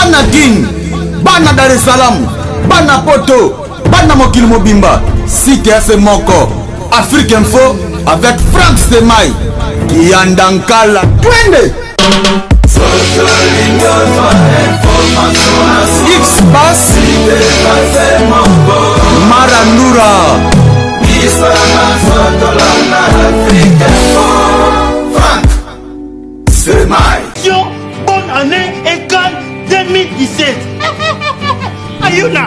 bana King, bana Dar es Salaam, bana Poto, bana Mokili Mobimba, site à ce moko, Afrique Info avec Franck Stemai, Yandankala, Twende. X-Bass, Marandura, Franck Stemai. Bonne année École 2017. Ayuna.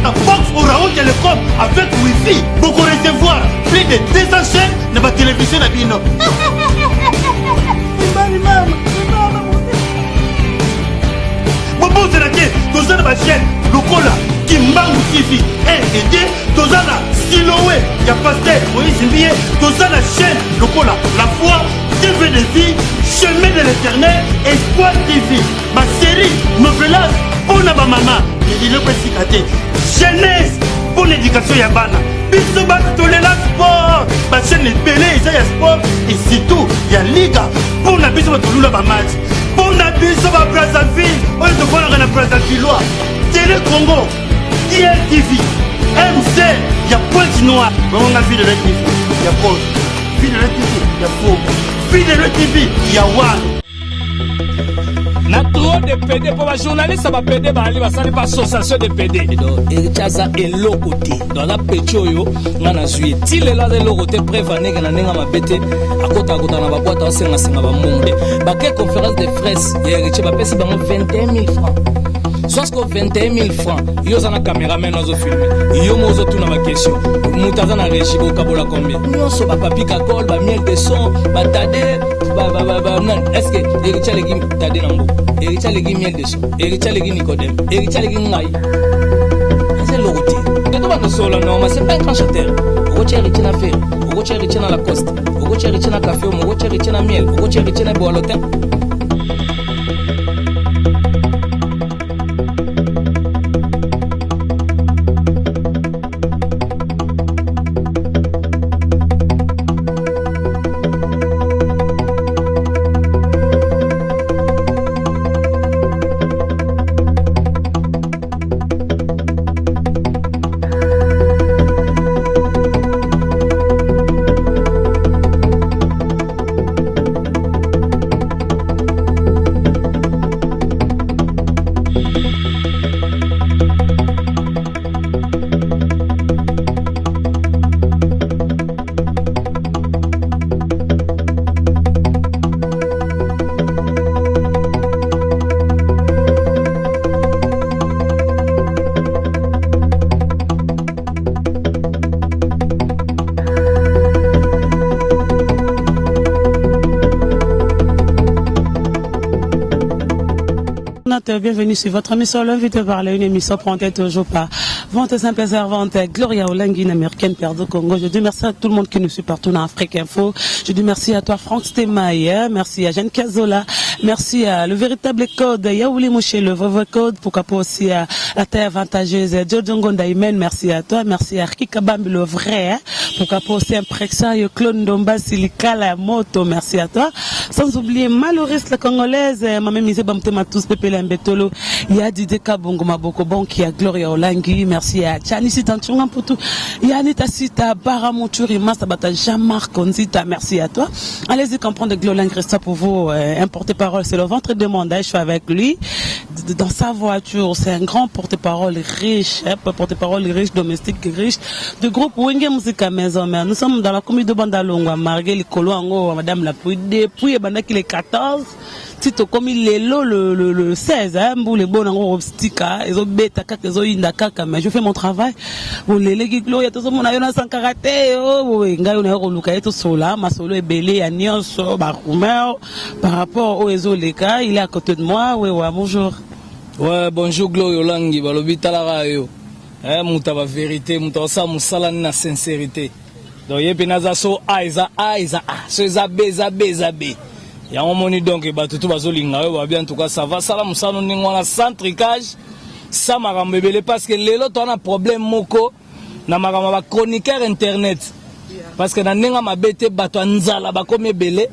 La Fox Orao Telecom avec Wi-Fi. Beaucoup recevoir plus de 200 chaînes dans la télévision à Bino. Bobo c'est la quête. Tous dans la chaîne. Lokola. Kimbangu TV. 1 et 2. Tous dans la Siloé. Il y a Pasteur. Moïse Mbié. Tous dans la chaîne. Lokola. La foi. TV de vie. Chemin de l'éternel. Espoir TV. Ma série. Novelas. Pour la maman. Il est aussi caté. Jeunesse. Pour l'éducation Yabana. Bisoba Tolela Sport. Ma chaîne est belée. Il y a sport. Et surtout. Il y a Liga. Pour la Bisoba Tolela match. Pour la Bisoba Brazzaville. On est de voir la Brazzaville. Télé Congo. DLTV. MC. Il y a Pointe Noire. On a vu de la TV. Il y a Pause. Vu de la TV. Il y a Faux. Vu de la TV. Il y a One. Na trop de PD pour les journalistes, ça va PD, ça n'est pas association de PD. Chaza et l'autre dans la pétioyo, on a joué. S'il est là de l'autre, prévané que n'en a bêté, à côté na ba boîte, on a monde. Bah, quelle conférence de fraises, il y a Richard Bapé, c'est 21 000 francs. Soit que 21 000 francs, il y a un caméraman dans le film. Il y a une question. Moutaza na régie au Kabola combien? Nous sommes papi kakol, miel de son, tadé, est-ce que Richard Legim tadé nambo? Richard Legim miel de son, Richard Legim Nicodème, Richard Legim Ngai. C'est l'autre. Que tu vas nous solo, non, mais c'est pas un grand chanteur. Rocher Richard a fait, Rocher Richard à la coste, Rocher Richard à café, Rocher Richard à miel, Rocher Richard à boalotin. Bienvenue sur votre émission L'invité par une émission présentée toujours par Vente simple et servante Gloria Olengi, une américaine perdue au Congo. Je dis merci à tout le monde qui nous suit partout dans Afrique Info. Je dis merci à toi Franck Stemai, merci à Jeanne Kazola, merci à le véritable code Yaouli Mouche, le vrai code, pourquoi pas aussi à la terre avantageuse Jojo Gondaimen, merci à toi, merci à Riki Kabambi le vrai, pourquoi pas aussi Imprexario Clone Domba Silika la moto, merci à toi. Sans oublier Maloris la congolaise, maman mise bamtema tous Pepe Lambetolo, il y a Dide Kabongo Maboko Bon qui a Gloria Olengi, merci à Chani Sitanchunga Poutou, il y a Anita Sita, Baramouturi, Masabata, Jean-Marc Konzita, merci à toi. Allez-y comprendre de Gloria Christophe pour vous, porte-parole, c'est le ventre de mandat, je suis avec lui, dans sa voiture, c'est un grand porte-parole riche, porte-parole riche, domestique riche, du groupe Wenge Musica Maison Mère. Nous sommes dans la commune de Bandalongwa, Marguerite Likolo, Madame la depuis Bandaki les 14, Tito comme il est le 16, hein, pour les bons en stika, ils ont bêta kaka, ils ont inda kaka, mais je fais mon travail. Pour les légis Gloria, tout le monde a eu un sans karaté, oh, oui, nga on a eu le tout sola, ma solo est belé, à Nyonso, Baroumeur, par rapport aux Ezoleka, il est à côté de moi, oui, ouais, bonjour. Ouais, bonjour Gloria Olengi, balobita rayo. Mouta ba vérité, mouta sa musala na sincérité. Donc yepi naza so aiza, so zabe. Ya moni donc ba tutu bazolinga yo ba bien en tout cas ça va sala musano ningwana centricage ça makambo ebele parce que lelo to na problème moko na makambo ba chroniqueur internet parce que na ninga mabete bato nzala ba komi ebele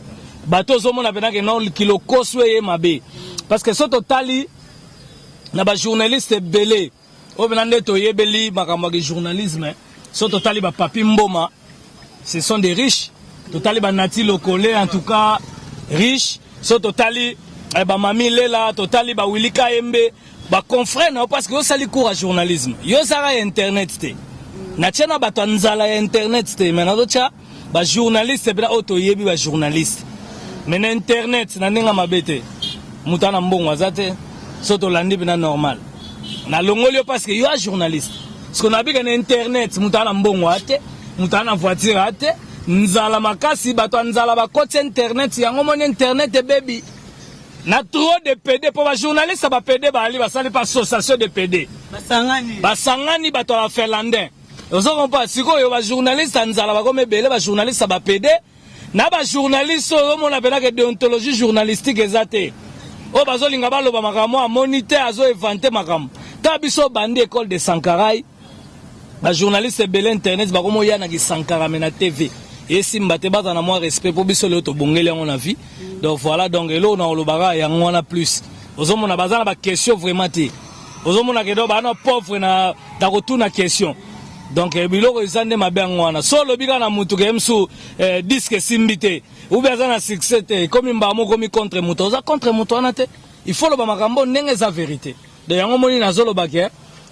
bato zo mona pena ke na kilo koswe ye mabe parce que soto tali na ba journaliste belé o benande to yebeli makambo ya journalisme so totali ba papi mboma ce sont des riches totali ba nati lokole en tout cas riches so totali ba mami lela totali ba wilika embe ba confrère na parce que yo sali cours à journalisme yo sara internet te na tchana bato nzala ya internet te mais na docha ba journaliste bela auto yebi ba journaliste mais na internet na ninga mabete mutana mbongo azate soto landi bina normal na longolio parce que yo a journaliste parce qu'on a bien internet mutana mbongo ate mutana voiture ate nzala makasi bato nzala ba côté internet yango mon internet baby na trop de PD pour ba journaliste ba PD ba ali ba sali pas association de PD basangani bato la finlandais ozo kompa siko yo ba journaliste nzala ba comme belé ba journaliste ba PD na ba journaliste o mona bena que déontologie journalistique ezate o bazolinga baloba makambo a moniteur azo inventer makambo ta biso bandi école de Sankarai ba journaliste belé internet ba komo yana ki Sankara mena TV et simba te bata na moi respect pour biso le to bongeli en a vie donc voilà donc elo na olobara ya ngwana plus ozo mona bazana ba question vraiment te ozo mona ke do ba na pauvre na ta retourna question donc biloko ezande mabe ngwana solo bika na mutu ke msu disque simbité ou bien ça na succès te comme mbamo comme contre mutu za contre mutu na te il faut le ba makambo ndenge za vérité de yango moni na zolo ba ke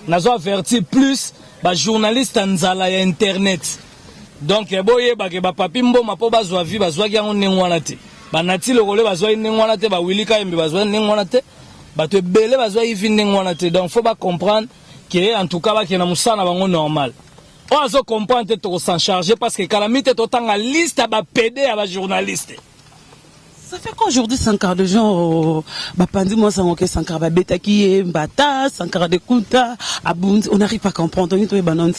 na zo avertir plus ba journaliste nzala ya internet donc boye ba ke ba papi mboma po bazwa vi bazwa ki yango ndengwana te ba nati lokole bazwa ndengwana te ba wilika embe bazwa ndengwana te ba te belé bazwa ivi ndengwana te donc faut ba comprendre que en tout cas ba ke na musana bango normal. On se comprend que tu s'en charger parce que calamité tout en liste à ba PD à ba journaliste. Ça fait qu'aujourd'hui Sankara de gens bapandi moi ça OK Sankara ba beta qui est bata Sankara de Kunta Abundi on n'arrive pas à comprendre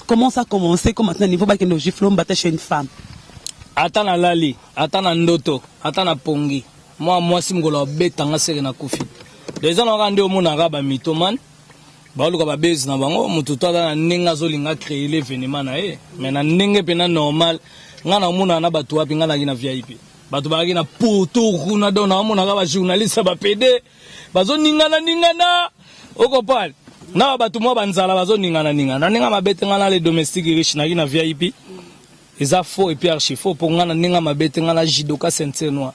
comment ça a commencé comment maintenant niveau ba que nos giflons bata chez une femme. Atana lali, atana ndoto, atana pongi. Moi si ngolo beta nga sere na kufi. Les gens ont rendu au monde arabe mitoman. Baluka ba base na bango mutu to na ninga zo linga créer l'événement na mais na ninga pena normal nga na muna na batu wapi nga na gina VIP batu ba gina poto kuna do na muna ga ba journaliste ba PD bazo ninga na oko pal na batu mo banzala bazo ninga na ninga mabete nga na les domestiques riches na gina VIP eza faux et puis archi faux pour nga na ninga mabete nga na jidoka ceinture noire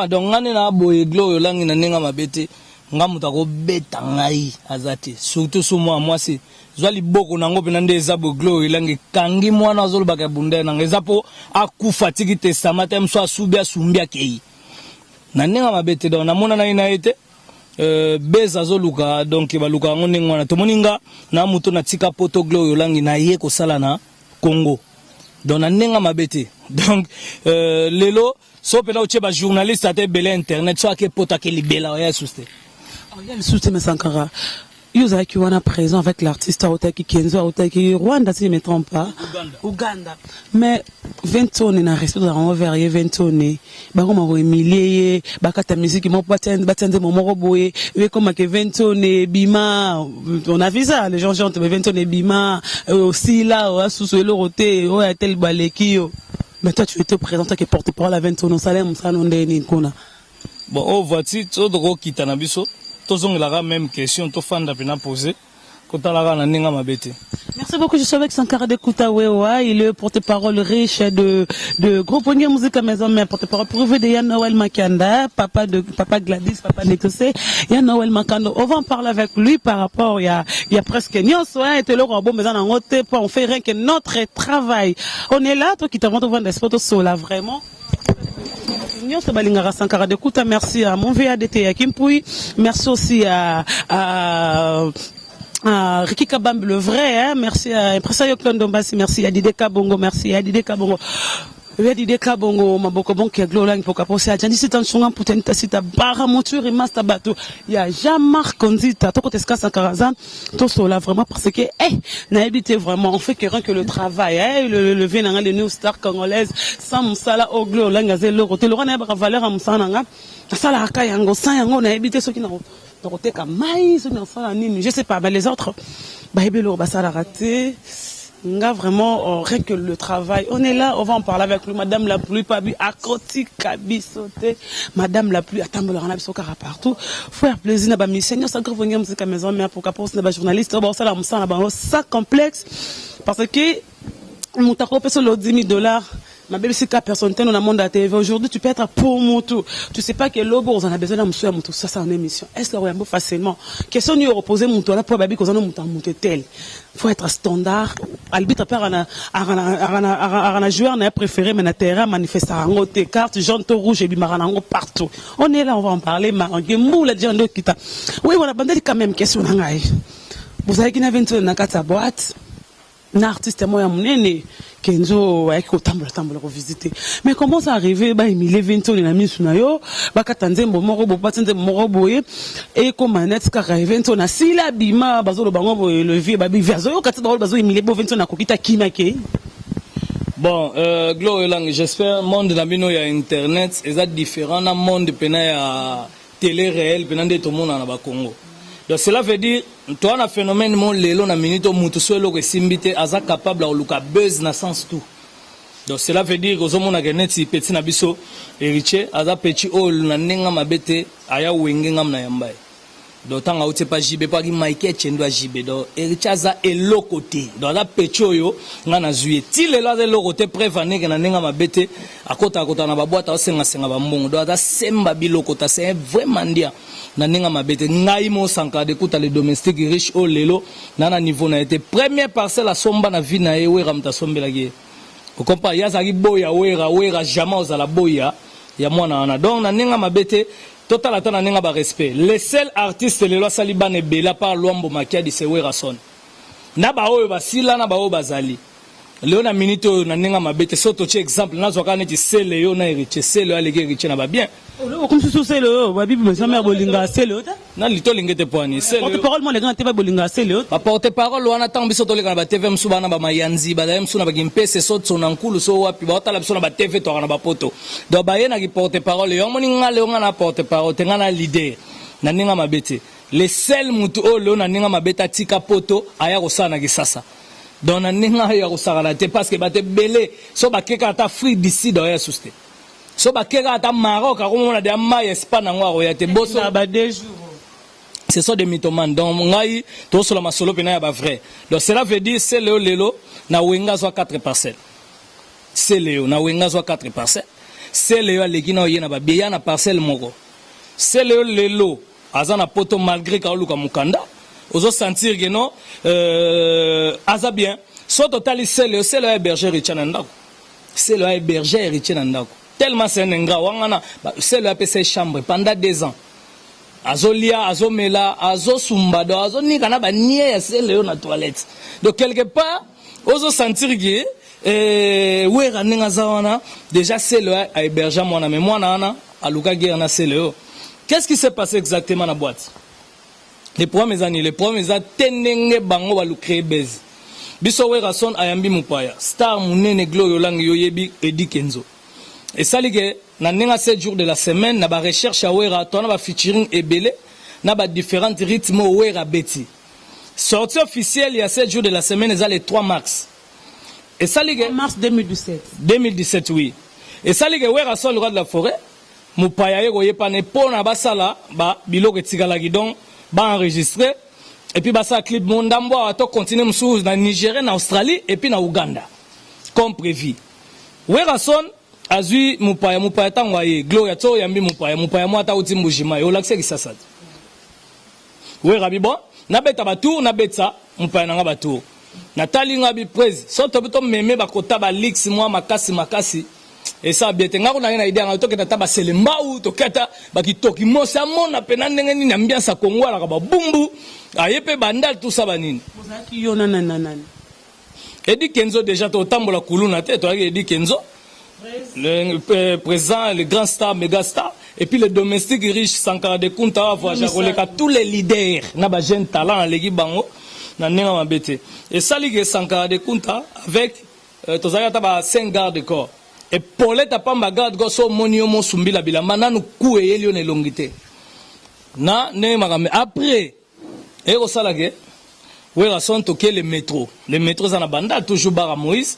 donc nga na boye glow langi na ninga mabete nga mutako beta ngai azate surtout so moi c'est zwali boko nango pena nde ezabo glow ilangi kangi mwana azolo baka bunda na ngezapo akufa tiki testament em so asubia sumbia kei na nenga mabete do na mona na ina ete beza zoluka donc baluka ngo nengwana to moninga na muto na tika poto glow ilangi na ye ko sala na Congo donc na nenga mabete donc lelo so pena uche ba journaliste ate belé internet so ake poto ke libela ya suste. Il y a le soutien de Sankara. Il y a qui est présent avec l'artiste Aotaki Kenzo, Aotaki Rwanda, si je ne me trompe pas. Ouganda. Mais 20 tonnes, na respect dans le verre, 20 tonnes. Baron m'a humilié, bakata musique, m'a battu mon moroboé, comme que 20 tonnes, bima. On a vu ça, les gens chantent 20 tonnes, bima, aussi là, sous le roté, à tel baleki. Mais toi, tu étais présent, tu es porte-parole à 20 tonnes, salem, ça n'en est ni kona. Bon, au voici, tu dois quitter Nabiso. Tous ont la même question, tout fan d'apena posé. Merci beaucoup, je suis avec Sankara de Koutawewa, il est porte-parole riche de groupe Onye Musique Maison Mère, porte-parole privé de Yann Noël Makanda, papa Gladys, papa Nekose, Yann Noël Makanda. On va en parler avec lui par rapport, il y a presque nion soin, et le robot, mais on fait rien que notre travail. On est là, toi qui t'as vendu des photos sur là, vraiment. Sankara de Kouta, merci à mon VADT à Kimpoui, merci aussi à Ricky Kabambe le vrai, hein, merci à Impresario Klondombasi, merci à Dide Kabongo, merci à Dide Kabongo. Dide Kabongo, Maboko Bon qui a gloré pour caposer à Jani c'est un son pour tenter si ta barre monture et master bateau. Il y a Jean-Marc Kondita, toi côté Sankarazan, tout cela vraiment parce que n'a habité vraiment on fait que rien que le travail, le vénéran les new stars congolaises sans Moussala au glow langazel le roté le roi n'a pas valeur à Moussananga. Ça la kayango sans yango n'a habité ceux qui n'ont je sais pas, mais les autres, bah, ça l'a raté. nga vraiment rien que le travail. On est là, on va en parler avec lui. Madame la pluie, pas bu, à côté, cabisoté. Madame la pluie, attends, on a besoin de partout. Faire plaisir, n'a pas mis seigneur, ça grave venir musique à maison, mais pour qu'après, on est journaliste, on va ça, on a ça complexe. Parce que, mon taco, sur le $10,000. Ma belle, c'est qu'à personne, dans le monde de la TV. Aujourd'hui, tu peux être pour moto. Tu sais pas quel logo, on a besoin d'un monsieur à moto. Ça, c'est une émission. Est-ce que vous avez facilement? Question de reposer moto là pour baby, qu'on a moto tel. Faut être standard. Arbitre, par un joueur, n'a préféré, mais n'a terrain, manifester en haut, tes cartes, jaune, rouge, et bimaranango partout. On est là, on va en parler, mais on la dit en d'autres qui t'a. Oui, on a bandé quand même question d'angaï. Vous avez qui n'a 20 ans dans ta boîte? Un artiste, moi, mon Kenzo avec tambour revisiter mais comment ça arrivé ba Emile 20 ans na misu na yo ba katanze mbomoro bo patende moro boye et comme net ka arrivé on a sila bima bazolo bango boye le vie ba bi verso yo katsa ba bazo Emile bo 20 ans na kokita kimake. Bon, Glo Elang, j'espère monde na bino ya internet est différent na monde pena ya télé réel pena de tout monde na ba Congo. Donc cela veut dire toi un phénomène mon lelo na minute mutu swelo ke simbite aza capable de luka buzz na sens tout. Donc cela veut dire que mona geneti petit na biso héritier aza petit all na nenga mabete aya wenge ngam na yambai. Donc tanga uti pa jibe pa ki Mike chendo jibe donc héritier aza eloko te. Donc aza petit oyo ngana zuye ti lelo aza eloko te prévaner ke na nenga mabete akota na ba boîte asenga senga ba mbongo. Donc aza semba biloko ta c'est vraiment dia. Na ninga mabete ngai mo sanka de kuta les domestiques riches au lelo na niveau na été première parcelle à somba na vie na ewe ramta sombela ge ko kompa ya zaki boya wera jamais aux la boya ya mwana na donc na ninga mabete total ata na ninga ba respect les seuls artistes lelo saliba ne bela par Luambo Makiadi se wera son na ba oyo basila na ba oyo bazali leo na minute na ninga mabete soto che exemple na zoka neti sele yo na héritier sele alege héritier na ba bien comme si c'est le babi mais ça mère bolinga c'est le na lito lingete poani c'est le porte-parole moi les grands teba bolinga c'est le ba porte-parole wana tant biso to leka na ba TV msuba na ba mayanzi ba da msuna ba gimpese so tsona nkulu so wapi ba tala biso na ba TV to na ba poto do ba yena ki porte-parole yo moni ngale nga na porte-parole tenga na leader na ninga mabete le sel mutu o le na ninga mabeta tika poto aya ko sana ki sasa donc na ninga ya ko sala te parce que ba te belé so ba keka ta free d'ici do ya suste so ba keka ata Maroc a comme on a des mailles Espagne ngwa ya te boso ba 2 jours ce sont des mythomanes donc ngai to solo masolo pena ya ba vrai donc cela veut dire c'est le lelo na wenga zo 4 parcelles c'est le na wenga zo 4 parcelles c'est le aleki na yena ba biya na parcelle moko c'est le lelo azana poto malgré ka luka mukanda ozo sentir que non aza bien so total c'est le héberger richana ndako c'est le héberger richana ndako tellement c'est un ingrat wangana c'est le APC chambre pendant 2 ans azolia azomela azosumbado azonika na ba nie ya c'est le na toilette donc quelque part ozo sentir que wera ninga zawana déjà c'est le héberger moi na mais moi na aluka guerre na c'est le qu'est-ce qui s'est passé exactement dans la boîte les premiers années tenenge bango balu créer base biso wera son ayambi mupaya star munene Glo Elang yoyebi Eddie Kenzo. Et ça, na nenga 7 jours de la semaine, na ba recherche à wera, to na ba featuring ebele, na ba différents rythmes wera beti. Sortie officielle il y a 7 jours de la semaine, ils ont les 3 mars. Et ça, mars 2017. 2017, oui. Et ça, wera son le roi de la forêt, mupaya yego yepane pona basala, ba biloko tigala gidon, ba enregistrer, et puis ba sa clip mondambo à to continuer msou na Nigeria, na Australie, et puis na Ouganda. Comme prévu. Wera son azui mupaya tangwa ye Gloria to yambi mupaya mwata uti mbujima yo lakse ki sasa we rabi bon na beta ba tour na beta mupaya nanga ba tour na tali ngabi prez so to beto meme ba kota ba leaks mwa makasi et ça bien tenga kuna ina idea ngato keta ba selemba u to keta ba kitoki mosa mona pena ndenge ni ambiance a Congo ala ba bumbu ayepe bandal tout ça banini mozaki yo nanana Eddie Kenzo déjà to tambola kuluna te to Eddie Kenzo le président, le grand star, méga star, et puis le domestique riche, Sankara de Kunta, tous les leaders, n'a jeune talent, les bango, n'a pas bête. Et ça, les Sankara de Kunta, avec, tous les 5 gardes de corps. Et pour les tapants, ma garde, gosso, moniomo, sumbi, la bila, mananu, koué, lion et longité. Na, ne, après, et au salagé, wera son toke le métro za na banda toujours bara Moïse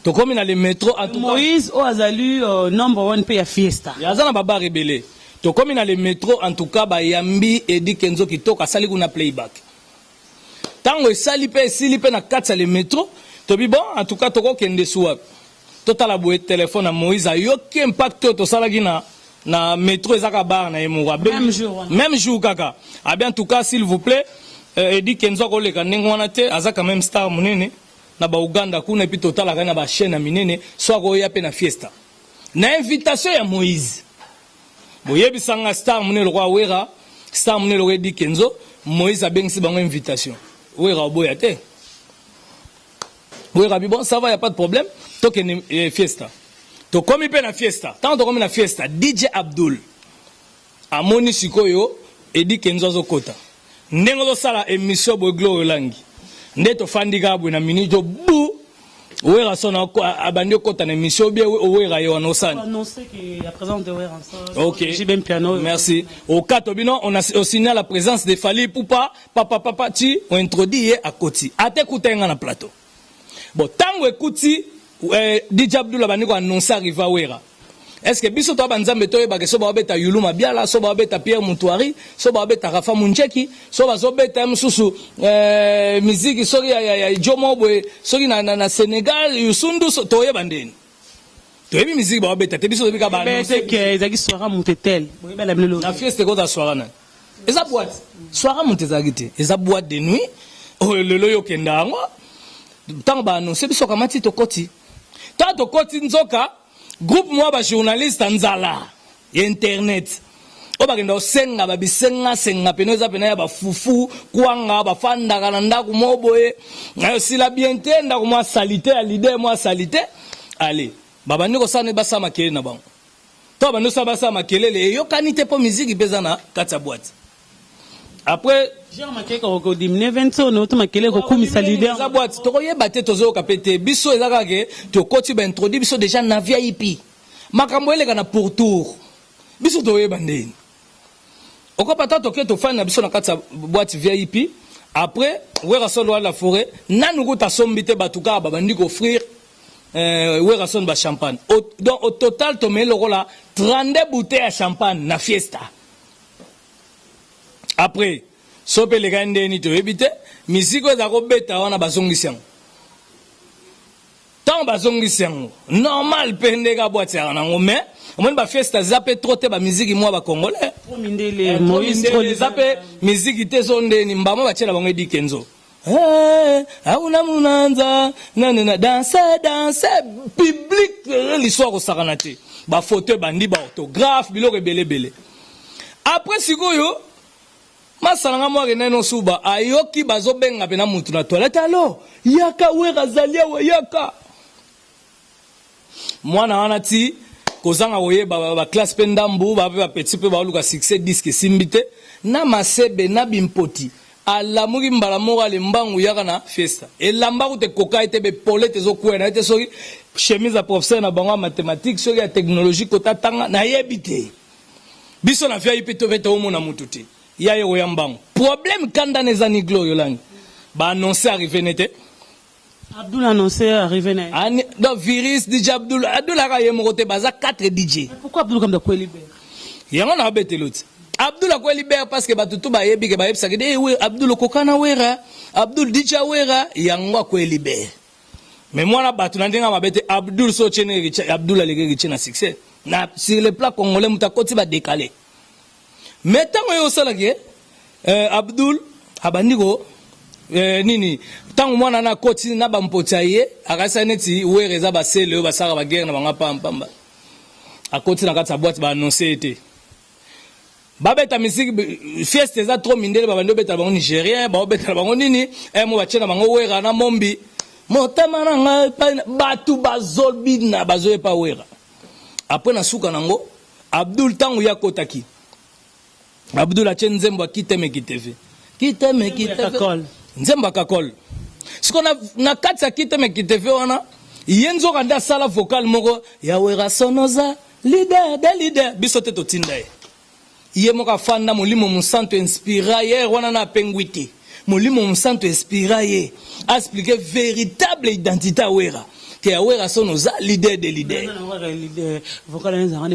to comme na le métro en tout Moïse o azali number 1 pe ya fiesta ya za na baba rebelle to comme na le métro en tout cas ba yambi Eddie Kenzo kitoka sali kuna playback tango esali pe esili pe na katsa le métro to bi bon en tout cas to ko kende suwa to tala boye téléphone na Moïse ayoki impact to sala gina na métro ezaka bar na yemoura même jour kaka ah bien en tout cas s'il vous plaît Eddie Kenzo ko leka ndengwana te aza quand même star munene na ba Uganda kuna epi totala kana ba chaîne minene so ko ya pe na fiesta na invitation ya Moïse boyebi sanga star munene roi wera star munene roi Eddie Kenzo Moïse a bengisi bango invitation wera boya te wera bi bon ça va y a pas de problème to ke fiesta to komi pe na fiesta tant to komi na fiesta DJ Abdul amoni sikoyo Eddie Kenzo zo kota ndengo zo sala émission bo Gloire Langi ndeto fandika bwe na minito bu wera sona abandi kota na émission bien wera yo no sani annoncer que la présence de wera ensemble OK j'ai bien piano merci au Katobino on a signé la présence de Fally Ipupa papa ti on introduit à Koti ate kutenga na plateau bon tango ekuti DJ Abdul abandi ko annoncer arriva wera est-ce que biso to banzambe to yeba ke so ba beta Yuluma Biala so ba beta Pierre Mutuari so ba beta Rafa Muncheki so ba zo beta msusu muziki so ya Jomo Boy so na Sénégal Yusundu so to yeba ndeni to yebi muziki ba beta te biso to bika ba c'est que ezaki soira montetel boyeba la blelo la fiesta ko za soira na eza boîte soira montezagite eza boîte de nuit lelo yo kendango tango ba annoncer biso kamati to koti tanto koti nzoka groupe moi ba journaliste nzala internet o ba kenda osenga ba bisenga senga penoza pena ya ba fufu kwanga ba fanda kana ndaku moboye na sila bien tenda ko moi salité à leader moi salité allez baba ndiko sana ba sama kele na bango to ba no sa ba sama kele le yo kanite po musique bezana kata boîte après j'ai remarqué ko dimne 20 no to makele ko kumisa leader za boîte to koyeba te tozo kapete biso ezaka ke to koti ba introduire biso déjà na VIP makambo eleka na pourtour biso to yeba ndeni okopata to ke to fan na biso na kati boîte VIP après wera solo la forêt nanu ko ta sombite batuka babandi ko offrir wera son ba champagne donc au total to melo la 32 bouteilles à champagne na fiesta après sope le gande ni to ebite misiko za ko beta wana bazongisiang tant bazongisiang normal pende ka boîte ya nango mais on ba fiesta zape trote ba musique moi ba congolais trop mindele Moïse trop les zape musique te zonde ni mbamo ba tshela bango Eddie Kenzo auna munanza nanana danser public l'histoire au saranate ba photo bandi ba autographe biloko belebele après sikoyo masalanga mwake neno suba ayoki bazobenga pena mutu na toilette alo yaka wera zalia we yaka mwana wana ti kozanga oye ba classe pendambu ba petit peu ba luka succès disque simbite na masebe na bimpoti alamuki mbala moko ale mbangu yaka na fiesta elamba ko te koka ete be polete zo kwena ete soki chemise a professeur na bango mathématique soki ya technologie kota tanga na yebite biso na via ipito vete omo na mututi ya yo yambango problème kanda nezani Gloire Langi ba annoncer arrivé nete Abdul annoncé arrivé na donc virus DJ Abdul ka yemo kote baza 4 DJ pourquoi Abdul comme de quoi libère yango na beteloti Abdul ko libère parce que batutu ba yebi ke ba yebisa ke we Abdul kokana wera Abdul DJ wera yango ko libère mais moi na batu na ndenga mabete Abdul so chene Abdul alege chena succès na sur le plat congolais mutakoti ba décaler mais tango yo sala ke Abdul abandiko nini tango mwana na koti na bampota ye akasa neti wereza ba sele ba sara ba guerre na banga pamba akoti na kati boîte ba annoncer été babeta musique fiesta za trop mindele babando beta bango nigérien ba beta bango nini mo ba chena bango wera na mombi motama na batu bazolbi na bazoe pa wera après na suka nango Abdul tango ya kotaki Abdul a chen nzembo kiteme kiteve nzembo kakol siko na kati ya kiteme kiteve wana yenzo kanda sala vocal moko ya wera sonoza leader biso te to tinda ye moko fanda molimo musanto inspira hier wana na penguiti molimo mosanto inspira ye expliquer véritable identité awera que awera sonoza leader de leader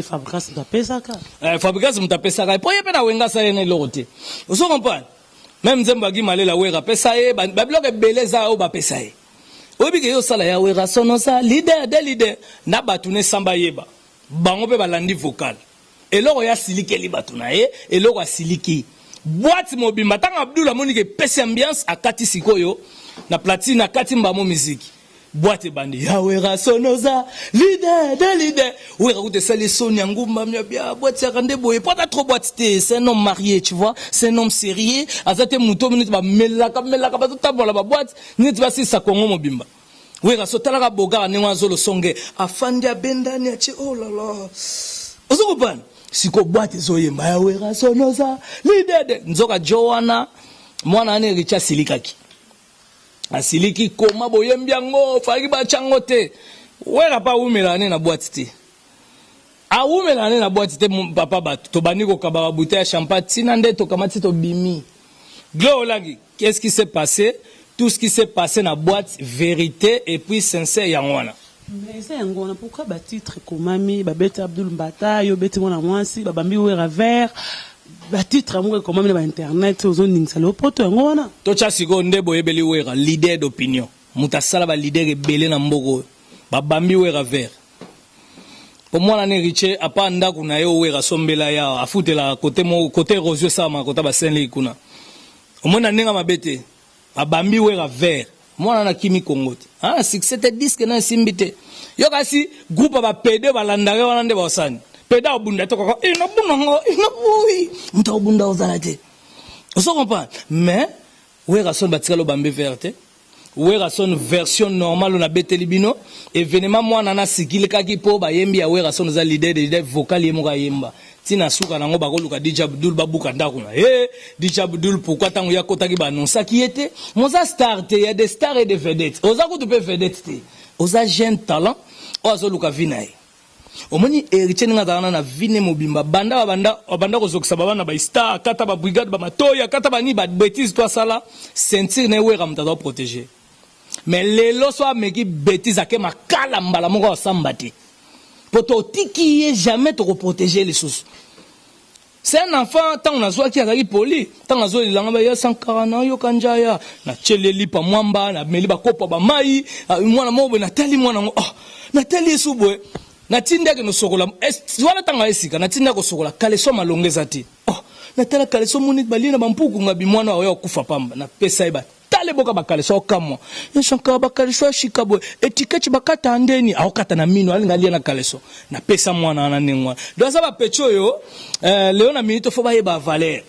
Fabrikas mutapesaka Fabrikas mutapesaka po ye pe na wenga sa yene lote oso comprendre même nzemba gi malela wera pesa ye babiloko beleza o ba pesa ye obi ke yo sala ya wera sonoza leader de leader na batu ne samba yeba bango pe balandi vocal eloko ya silikeli batu na ye eloko asiliki boîte mobimba tanga Abdul amoni ke pesa ambiance akati sikoyo na platine akati mbamo musique boîte bandi ya wera sonoza leader de leader wera koute sali soni ngumba mya bia boîte ya kande boye pas trop boîte té c'est un homme marié tu vois c'est un homme sérieux azate muto minute ba melaka ba tabola ba boîte minute ba sisa kongo mobimba wera sotala ka boga ne ngazolo songe afandi abendani achi oh la la ozokopana siko boîte zoyemba ya wera sonoza leader de nzoka Joanna mwana ane richa silikaki asiliki koma boyembi yango faki bachango te wera pa umelane na boîte te umelane na boîte te papa bato to bani ko kababa bouteille ya champagne tina nde to kamati to bimi glolagi qu'est-ce qui s'est passé tout ce qui s'est passé na boîte vérité et puis sincère yangwana mais c'est ngona pourquoi ba titre komami ba beta Abdul Mbata yo beti mona mwasi ba bambi wera vert ba titre mo ko mami na internet ozo ningisa lo poto ngona to cha siko nde boyebeli wera leader d'opinion mutasala ba leader ebele na mboko ba bambi wera vert pour moi na riche apa ndako na yo wera sombela ya afutela côté rosio sama kota ba senli kuna omona nenga mabete ba bambi wera vert mwana na kimi kongote succès te disque na simbite yo kasi groupe ba PD balandare wana nde basani peda obunda to ko ina bui muta obunda ozala te oso comprendre mais wera son batikalo bambe verte wera son version normale na beteli bino événement mwana na sikile kaki po ba yembi ya wera son za leader vocal yemoka yemba tina suka nango bakoluka DJ Abdul babuka ndako na DJ Abdul pourquoi tango ya kotaki ba annonça qui était moza star te ya des stars et des vedettes oza ko tu peux vedette te oza jeune talent ozo luka vinae omoni héritier nga na vine mobimba banda ko zokisa bana ba star kata ba brigade ba matoya kata ba ni ba bêtise toi sala sentir ne wera mta doit protéger mais lelo so ameki bêtise ake makala mbala moko sambati poto tiki jamais te protéger les sous. C'est un enfant tant on a zoa qui a poli tant on a zoa il a ya 140 ans yo kanjaya na cheleli pa mwamba na meli ba kopa ba mai mwana mobe na tali mwana oh na tali subwe na tinda ke no sokola wala tanga esika na tinda ko sokola kaleso malongeza ti oh na tala kaleso muni balina bampuku ngabi mwana wa kufa pamba na pesa iba tale boka bakaleso kamwa yeshanka bakaleso shikabwe etiketi bakata andeni awokata na mino alingalia na kaleso na pesa mwana na nengwa do sa ba pecho yo leo na minute fo ba yeba valeur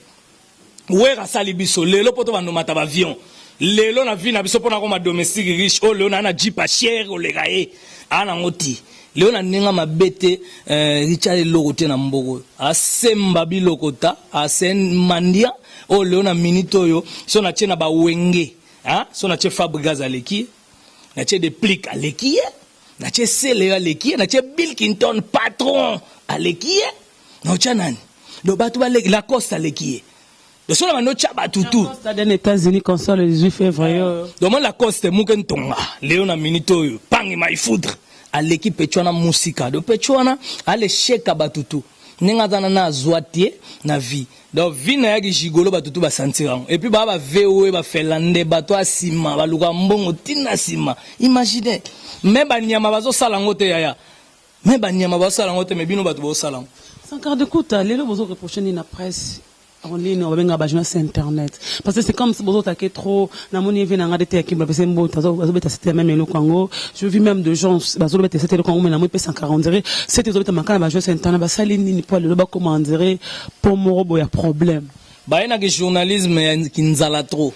wera sali biso lelo poto ba nomata ba avion lelo na vie na biso pona ko ma domestique riche o leo na jipa cher o legae ana ngoti leo na nenga mabete Richard lokote na mboko asemba bilokota asen mandia o leo na minito yo so na chena ba wenge so na che Fabregas aleki na che de plique aleki na che Sele aleki na che Bill Clinton patron aleki na chanani do batu ba la Costa aleki de so na no chaba tutu Costa des États-Unis console le 18 février demande la Costa muken tonga leo na minito yo pangi mai foudre à l'équipe Pechuana Musika de Pechuana à l'échec à Batutu nenga zana na zoatie na vie donc vie na yaki gigolo Batutu ba sentir et puis ba VOE ba felande bato asima ba luka mbongo tina sima imaginez même ba nyama bazo sala ngote yaya même ba nyama bazo sala ngote mebino bato bazo sala sans carte de coûte lelo bozo reprocher ni na presse en ligne on va bien abajour sur internet parce que c'est comme si bozo taquer trop na moni vient ngade te kimba pese mbo tazo beta c'était même le Congo je vis même de gens bazo beta c'était le Congo mais na moi 140 dirait c'était zo beta makana abajour sur internet ba sali ni po le ba comment dirait pour morobo ya problème ba ina que journalisme qui nzala trop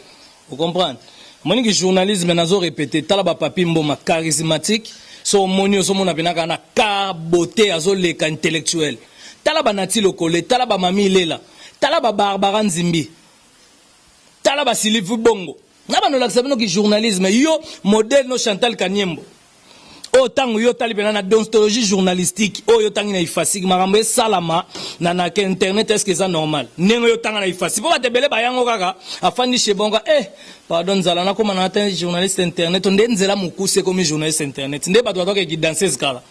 vous comprenez moni que journalisme nazo répéter tala ba papi mboma charismatique so moni so mona benaka na car beauté azo le intellectuel tala ba nati lokole tala ba mami lela tala ba Barbara Nzimbi tala ba Silifu Bongo na ba no laksa bino ki journalisme yo modèle no Chantal Kanyembo Autant yo tali pena na déontologie journalistique, yo tangi na ifasik makambo salama na ke internet est-ce que ça normal? Nengo yo tanga na ifasik. Po ba tebele ba yango kaka afandi chebonga pardon zala na koma na atteint journaliste internet onde nzela mukuse comme journaliste internet. Nde ba doit que danseuse kala.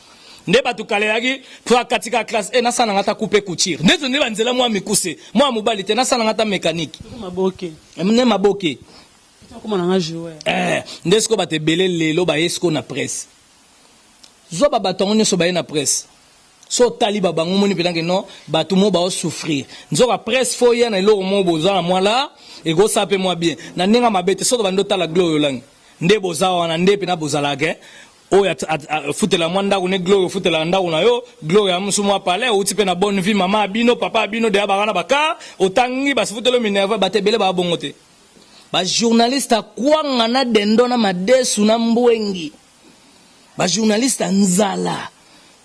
Nde ba tukalelaki pour katika classe na sana ngata couper couture. Nde nde ba nzela moi mikuse. Moi mobali te na sana ngata mécanique. Maboke. Mne maboke. Comment on a joué? Nde sko ba tebele lelo ba esko na presse. Zo ba batongo nyoso ba na presse. So tali ba bango moni pelange non bato mo ba souffrir. Nzo ka presse fo ya na eloko mo boza na moi là et go sape moi bien. Na nenga mabete so ba ndo tala gloire lang. Nde boza wana nde pe na bozala ke. O ya futela mwanda ko ne gloire futela ndako na yo gloire amusu mo parler o tipe na bonne vie maman abino papa abino de abana baka otangi ba futelo minerva batebele ba bongote. Ba journaliste kwanga na dendo na madesu na mbwengi. Ba journaliste nzala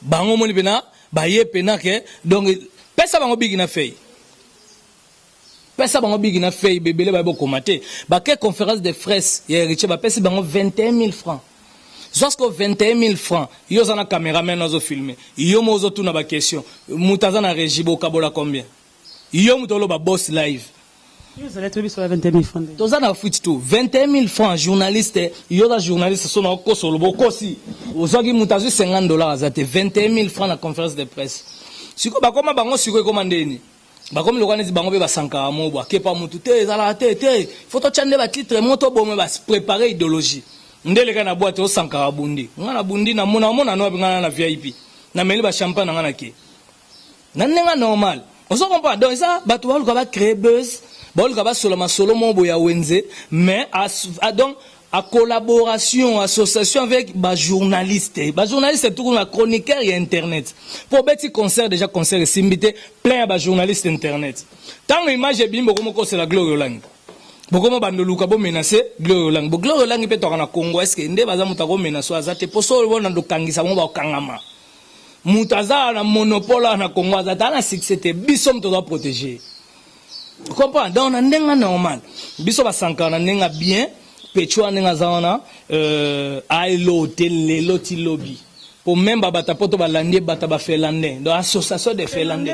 bango moni pena ba ye pena ke donc pesa bango bigi na fei bebele ba bo komate ba ke conférence de presse ya Richie ba pesa bango 21 000 francs jusqu'à 21 000 francs yo za na caméraman ozo filmer yo mozo tuna ba question mutaza na régie bo kabola combien yo mutolo ba boss live. Vous allez trouver sur la 21 000 francs. Tous en Afrique tout 21 000 francs journaliste yo da journaliste sont au kosolo bokosi ozogi mutazu $50 azate 21 000 francs la conférence de presse siko ba koma bango siko komandeni ba komi lokanezi bango be basankara mobwa kepa mutu te ezala te photo chande ba titre moto bombe ba préparer idéologie ndele kana boîte o sankara bundi ngana bundi na mona no ngana na VIP na meli ba champagne ngana ke na nenga normal on se comprend donc ça ba to ba créer buzz bon le solo boya wenze mais donc à collaboration association avec ba journaliste tout la chroniqueur et internet pour petit concert déjà concert simbité plein ba journaliste internet tant image bimbo comme c'est la gloire lang bokomo bandoluka bo menacer gloire lang bo gloire lang pe to na Congo est-ce que nde baza mutako menacer azate poso bona ndo kangisa mo ba kangama mutaza na monopole na Congo azata na succès biso mto doit protéger. Comprends donc on ndenga normal biso basankana ndenga bien pecho ndenga zawana ailo tele ti lobby pour même bata poto balandi bata ba felande donc association de felande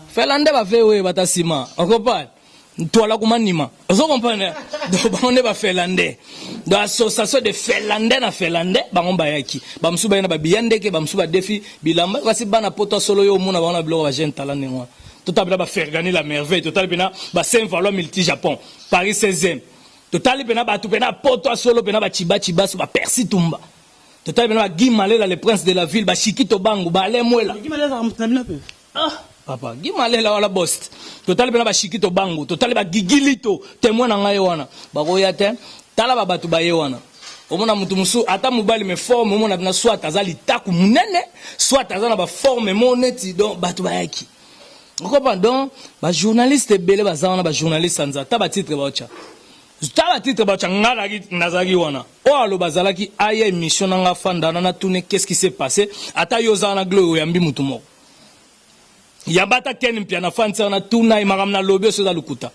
felande ba vewe bata sima on comprend toi kuma nima on comprend donc on ba felande donc association de felande na felande bango bayaki bamsu bayina ba biande ke bamsu ba défi bilamba kasi bana poto solo yo mona bana bloko ba jeune talent ngwa total bena ba faire gagner la merveille total bena ba Saint-Valois multi Japon Paris 16e total bena ba tout bena poto solo bena ba chiba so ba Percy Tumba total bena ba Guy Malela le prince de la ville ba Chikito Bangu ba Ale Mwela Guy Malela ramtana peu papa Guy Malela wala boss total bena ba Chikito Bangu total ba Gigilito témoin na ngai wana ba ko yate tala ba batu ba ye wana omona mutu musu ata mobali me forme omona na soit azali taku munene soit azana ba forme moneti donc batu ba yaki. On comprend donc, les journalistes belé bazana ba journaliste sanza ta ba titre ba ocha. Ta ba titre ba ocha ngala ki nazaki wana. O alo bazala ki aya émission nga fanda na tourner qu'est-ce qui s'est passé ata yozana gloire yambi mutu moko. Yabata ken mpia na fansa na tuna imagam na lobby so za lukuta.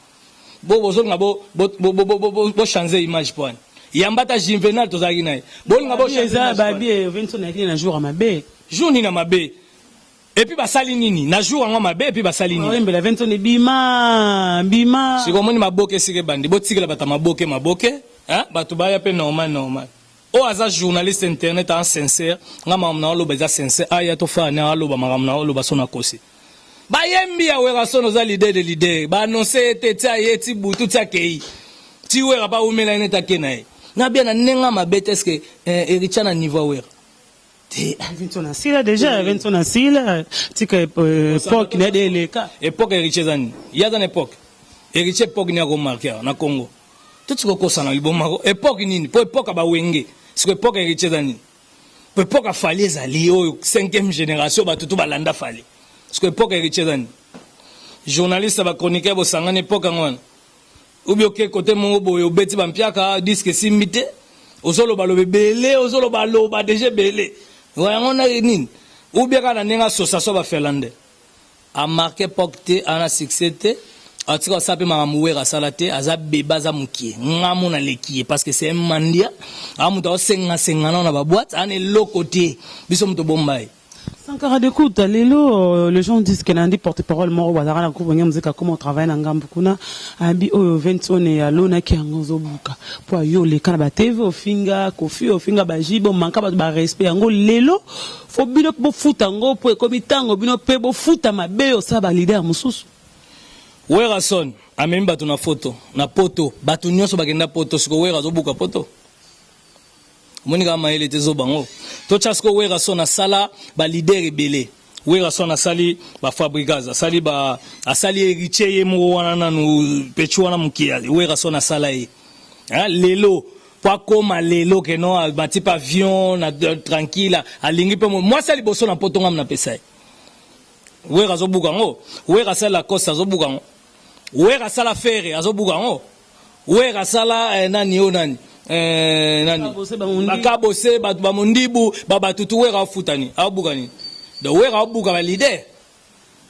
Bo bozo ngabo bo changer image point. Yambata Juvenal tozaki nae. Bo ngabo changer ba bien 20 na jour à mabe. Jour ni na mabe. Et puis basali nini na jour ngo mabe et puis basali nini ouais mbela 20 bima siko moni maboke sike bandi botikela bata maboke hein batu baya pe normal o aza journaliste internet en sincère ngama mna lo beza sincère aya to fa na lo ba magamna lo ba sona kosi ba yembi ya wera sono za leader ba annoncer teta yeti butu tsa kei ti wera ba umela ine takenae na bien na nenga mabete est-ce que Erichana niveau wera Vincent Sila déjà Vincent Sila tika époque na les cas époque Erichie zani ya dans époque Erichie époque ni a remarqué na Congo tout ce ko sana libomako époque nini po époque ba wenge c'est époque Erichie zani po époque fali zali o 5e génération ba tutu balanda fali c'est époque Erichie zani journaliste ba chroniqueur bo sangana époque ngwana ubio ke côté mo boyo beti ba mpiaka disque simité ozolo balobe belé ozolo baloba déjà belé on a une ou bien quand on a une association va faire l'ande a marqué porté en a succès atika sape mamuwera salate azabe baza mukie ngamu na lekie parce que c'est un mandia amuta senga na ba boîte ane lokoté biso muto bombay. Sankara d'écoute, les gens disent que Nandi porte-parole mort bazara na kubonya muzika comment on travaille na ngambu kuna abi o 20 on ya lona ki angozo buka po yo le kana ba TV ofinga kofi ofinga ba jibo manka ba respect ngo lelo fo bino bo futa ngo po komitango bino pe bo futa mabe o sa ba leader mususu. Wera son amemi batu na photo na poto batu nyonso bakenda poto siko wera zo buka poto. Monika maele tezo bango to chasko wera son asala ba leader rebele wera son asali ba fabrikaza asali ba asali héritier yemo wana nanu pechu wana mukia wera son asala yi lelo kwa koma lelo ke no ba type avion na tranquille alingi pe moi sali boso na poto ngam na pesa wera zo buka ngo wera sala costa zo buka ngo wera sala ferre azo buka ngo wera sala nani o nani nani bakabose batu ba mondibu batu tuwera futani abukani do wera abuka ba leader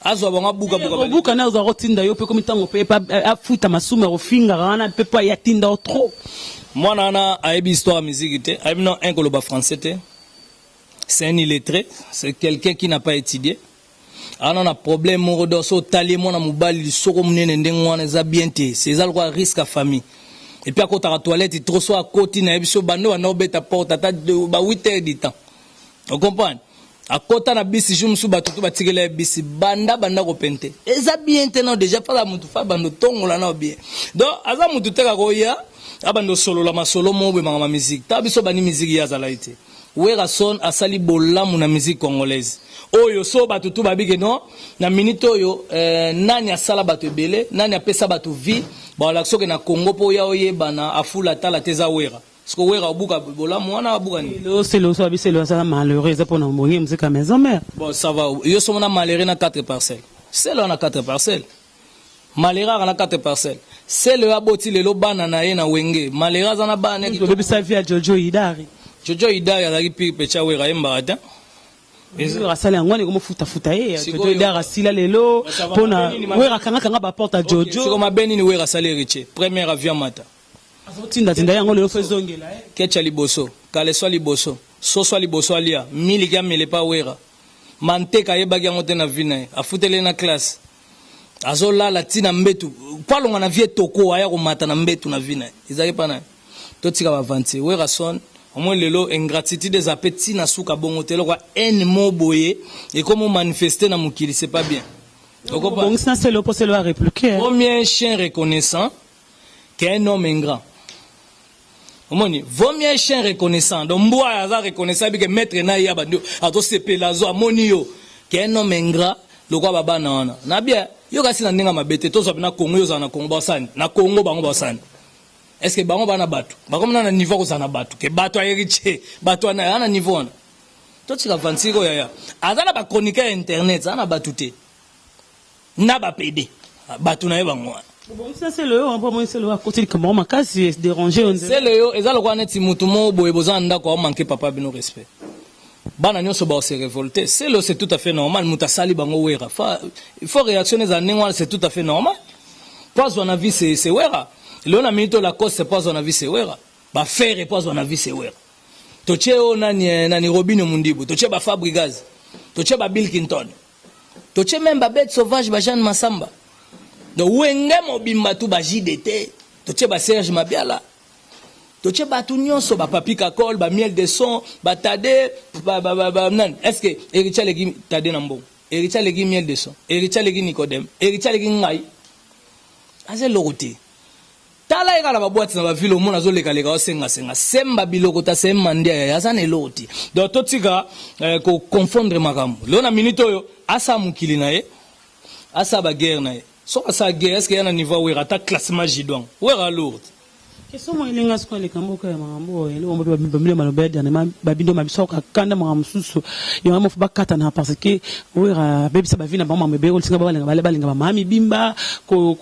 azo ba buka na zo rotinda yo pe komitango pe afuta masuma ofinga wana pe pa yatinda trop mwana na aibi histoire musique te aibi non un koloba français te c'est un illettré c'est quelqu'un qui n'a pas étudié ana na problème mo do so tali mona mobali soko munene ndengwana za bien te c'est algo risque à famille. Et puis à côté de la toilette, trop soit à côté, na ebiso bando na obeta porte ata ba 8 heures du temps. Vous comprenez? À côté na bisi jumsu batutu batikele bisi banda ko pente. Eza bien tenant déjà pas la mutu fa bando tongola na bien. Donc aza mutu teka ko ya abando solo la masolo mo be ma musique. Ta biso bani musique ya zalaite. Wera son asali bolamu na musique congolaise. Oyo so batutu babige no na minute oyo nani asala batu belé, nani apesa batu vie. Bon la soke na Congo po ya oye bana afula tala teza wera. Parce que wera buka bola mwana buka ni. C'est le ça malheureux ça pour na moyen musique maison mère. Bon ça va. Yo so na malheureux na 4 parcelles. C'est là on a 4 parcelles. Malheureux na 4 parcelles. C'est le aboti le bana na ye na wenge. Malheureux na bana ki. Depuis sa vie à Jojo Idari. Jojo Idari azaki pi pecha wera yemba ata. Ezura sala ngwane comme futa ye Jojo Idari sila lelo pona wera kanga ba porte à Jojo. C'est comme beni ni wera sala riche. Premier avion mata. Tinda yango lelo fezongela Kecha liboso, kale so liboso, so liboso alia, milika mele pa wera. Manteka yeba yango te na vina, afutele na classe. Azola la tina mbetu, palonga na vie toko aya ko mata na mbetu na vina. Izaki pa na. Totika ba vanti, wera son, au moins lelo ingratitude des appétits na suka bongo telo kwa en mo boye et comment manifester na mukili c'est pas bien. Donc ça c'est le procès à répliquer. Premier chien reconnaissant qu'un homme ingrat. Omoni, vaut mieux chien reconnaissant. Donc, moi, aza reconnaissant, que maître na ya bando, ato sepe lazo, amoni yo, qu'un homme ingrat, le quoi baba na wana. Na bien, yo kasi na nenga mabete, to na Congo yo za na Congo basani, na Congo bango basani. Est-ce que bango bana batu? Bango na niveau ko za na batu, ke batu ayeriche, batu na niveau wana. To tika vansiko ya. Aza na ba chroniqueur internet, za na batu te. Na ba PD. Batu na ye bango wana. Bon, ça c'est le haut, c'est le à côté de comment ma case c'est dérangé. C'est le haut, et ça le quoi net mutumo boeboza ndako manquer papa bino respect. Bana nyoso ba se révolter. C'est tout à fait normal. Mutasali bango wera. Il faut réactionner za nengwa, c'est tout à fait normal. Pas on a vu c'est wera. Le na minute la cause c'est pas on a vu c'est wera. Ba faire pas on a vu c'est wera. Toche o nani Robino Mundibu, toche ba Fabregas, toche ba Bill Clinton. Toche même ba bête sauvage ba Jeanne Massamba. De wenge mobimba tu ba JDT, toche ba Serge Mabiala. Toche ba tout nyonso ba Papi Kakol, ba Miel de Son, ba Tade, ba nan. Est-ce que Ericha legi Tade nambo? Ericha legi Miel de Son, Ericha legi Nicodème, Ericha legi Ngai. Aze loroté. Tala eka la ba boîte na ba ville mona zo leka leka senga semba biloko ta semba ndia ya za ne loti. Donc totika ko confondre makambo. Lo na minute oyo asa mukili na ye, asa ba guerre na ye. So asa guerre est-ce qu'il y a un niveau où il y a un classement jidouan? Où est la lourde? Qu'est-ce que il y a ce qu'on les cambo que mambo et le on peut bamile malobé dernièrement babindo mabiso ka kanda mamsusu il y a mo fa katana parce que ouira bebi sa bavina ba mambe be singa balinga ba mami bimba ko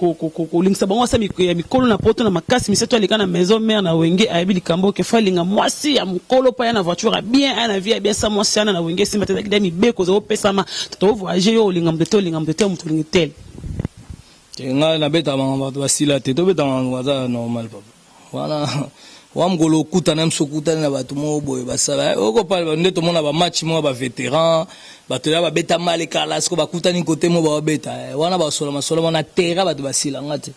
lingsa ba wasa mikolo na poto na makasi miseto alika na maison mère na wenge ayebili kambo ke falinga mwasi ya mukolo pa ya na voiture bien na vie bien sa mwasi na wenge simba te dami be ko zo pesa ma to voyager yo linga mdeto muto lingitel. nga na beta bato basila te to beta baza normal papa wana wamgolo kutana msokutana na bato mo boye basala oko pa nde to mona ba match mo ba vétéran bato ya ba beta mal kala sko bakutani côté mo ba beta wana ba sola masola mona terra bato basila ngate.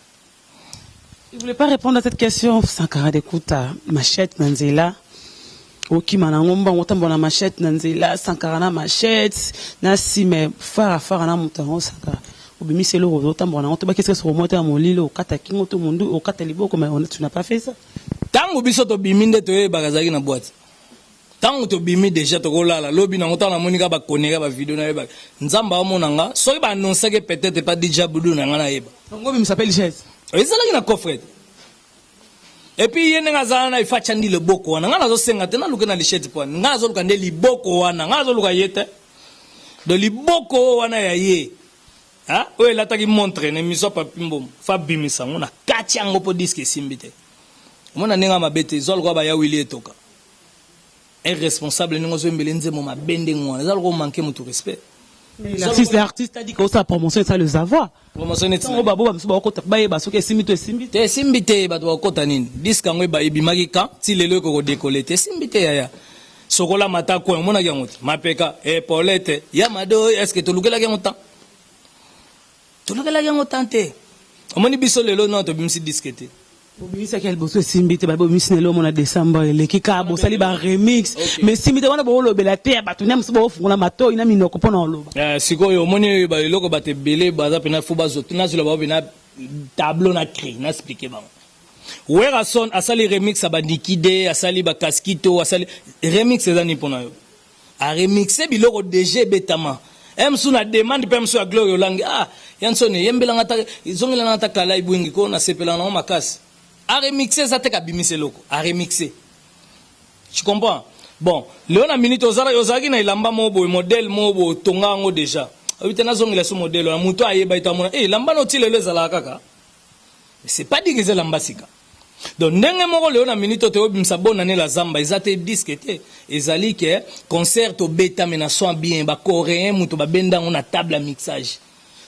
Je ne voulais pas répondre à cette question. Sankara d'écouta machette nanzela. Oki manangomba ngotambo na machette nanzela. Sankara na machette. Na si me fara na mutango Sankara. Obimi c'est le rodo tambo na ngotoba qu'est-ce que ce remonte à mon lilo okata kingo to mundu okata liboko mais tu n'as pas fait ça. Tango biso to biminde to e bagazaki na boîte. Tango to bimi déjà to kolala lobi na ngota na monika ba koneka ba vidéo na yeba. Nzamba wa monanga soki ba annoncer que peut-être pas déjà budu na ngana yeba. Ngo bimi s'appelle Jazz. ezalaki na coffret et puis yene ngazana na ifacha ndi leboko wana ngana zo senga tena luka na lichette po ngana zo luka nde liboko wana ngana zo luka yete de liboko wana ya ye ha o la taki montre ne miso papimbo fa bimisa ngona kati yango po disque simbite mona nenga mabete zo luka ba ya wili etoka irresponsable ningo zo mbele nzemo mabende ngwana zo luka manquer mutu respect. L'artiste a dit que sa promotion ça le savoir. Promotion est ça. Babo ba msuba okota ba yeba soke simbito simbite. Te simbite ba to okota nini? Disque ngo ba ebimaki ka ti lelo ko décoller te simbite ya. Sokola mata ko mona yango mapeka Paulette ya mado est-ce que to lukela yango temps? To lukela yango temps te. Omoni biso lelo non to bimsi disque te. Obimi c'est quel bosso simbite ba bimi sinelo mona décembre le kika bo sali ba remix mais simbite wana bo lo bela te ba tunya msuba ofungula mato ina minoko pona oloba sikoyo omoni ba loko ba te belé baza pena fuba zoto na zula ba bina tableau na créé na expliquer ba wera son asali remix ba nikide asali ba kaskito asali remix ezani pona yo a remixer biloko DG betama emsu na demande pe emsu a Glory Olangi yansone yembela ngata izongela ngata kala ibwingi ko na sepela na makasi a remixer ça te kabimise loko a remixer tu comprends bon leona minute ozaki na ilamba mobo modèle mobo tonga ngo déjà obite na zongela so modèle na muto ayeba itamona lamba no tile lezala kaka c'est pas dit que c'est lamba sika donc ndenge moko leona minute te obimsa bona ne la zamba ezate disque te ezali ke concert to beta mena son bien ba coréen muto ba benda ngona table à mixage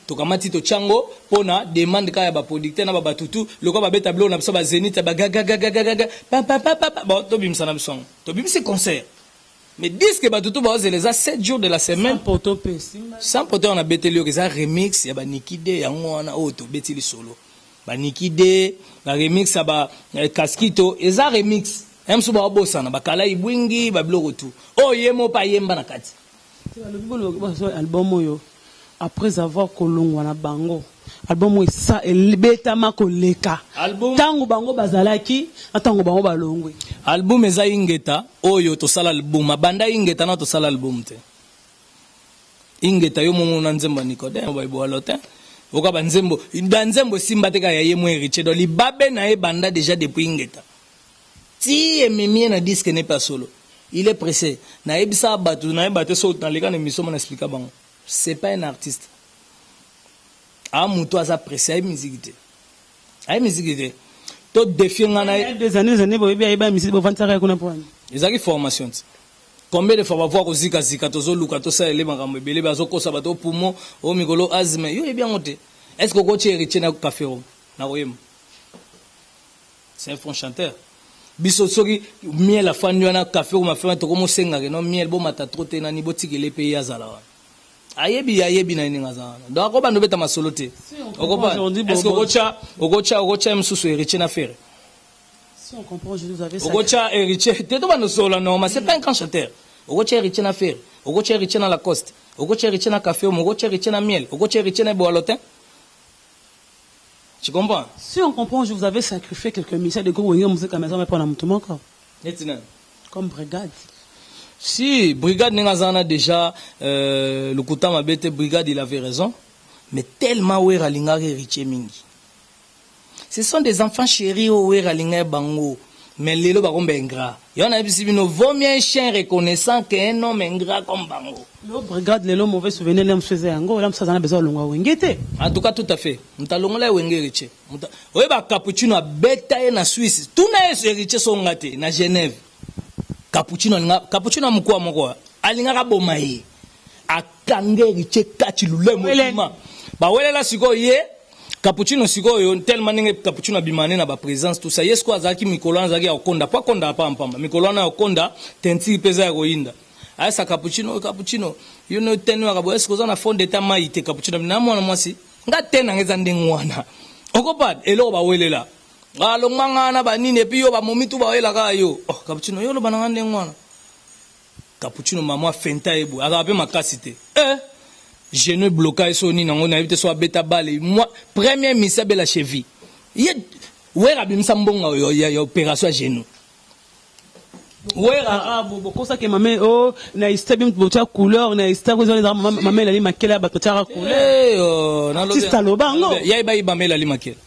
to kamati to chango pona demande ka ya ba producteur na ba batutu loko ba beta blo na biso ba zenith ba gaga pa bon to bimsa na biso to bimsi concert mais disque batutu ba ose les 7 jours de la semaine sans poter on a betelio que ça remix ya ba nikide yango wana o to betili solo ba nikide ba remix ba kaskito eza remix emso ba bosana ba kala ibwingi ba bloko tu o yemo pa yemba na kati album yo après avoir kolongwa na bango album ça elbetama koleka tango bango bazalaki atango bango balongwe album eza ingeta oyo to sala album banda ingeta na to sala album te ingeta yo momo na nzemba Nicodème ba ibo alotin oka banzembo nzembo simba te ka ya yemo héritier do libabe na e banda déjà depuis ingeta ti ememie na disque n'est pas solo il est pressé na ebisa batu na ebate so na leka na miso na expliquer bango. C'est pas un artiste. Amouto a sa presse à musique. À musique. Tout défi on a des années bobi a musique bo vantara kuna point. Ezaki formation. Combien de fois va voir ozika zika tozo luka to sa ele makambo ebele bazo kosa bato poumon o mikolo azme yo e bien monté. Est-ce que ko héritier na café ro na royem? C'est un bon chanteur. Biso soki miel la fan na café ou ma femme to komo senga que non miel bo mata troté na ni botiki le pays azala. Ayebi na ninga zana donc ko bando beta masolo te okoba est-ce que ogocha msusu héritier na faire si on comprend je vous avais ça ogocha héritier te to bando solo non mais c'est pas un grand chanteur ogocha héritier na faire ogocha héritier na Lacoste ogocha héritier na café ogocha héritier na miel ogocha héritier na boalotin tu comprends si on comprend je vous avais sacrifié quelques milliers de gros wenge musique à maison mais pas na mutumo encore comme brigade. Si brigade n'engazana déjà le Koutama bête brigade il avait raison mais tellement ouera linga héritier mingi ce sont des enfants chéris ouera linga bango mais lelo ba kombe ingrat yona bisibino vaut mieux un chien reconnaissant qu'un homme ingrat comme bango le brigade lelo mauvais souvenir l'homme faisait ango l'homme ça na besoin longa wengete en tout cas tout à fait mutalongola wenge héritier oye ba cappuccino beta na Suisse tout na héritier songate na Genève Cappuccino mkwa mkwa alinga ka bomaye akange riche kati lule mokima ba wele la siko ye Cappuccino sikoyo tellement ninge cappuccino bimane na ba présence tout ça yesko azaki mikolo azaki okonda pa konda pa mpamba mikolo na okonda tenti peza ya koinda asa cappuccino you know tenu akabo esko za na fond d'état maite cappuccino na mwana mwasi nga tena ngeza ndengwana okopa elo ba welela ngalo ngangana banini epi yo ba momitu ba wela ka yo cappuccino yo lo bananga ndengwana cappuccino mama fenta ebu akape makasite genou blocage soni nango na éviter soit beta balle moi première mission bela cheville ye wera bimsa mbonga ya opération genou wera beaucoup ça que maman oh na istabim botia couleur na istabim les maman la makela ba totia couleur na lo tistalobango ya iba mela li makela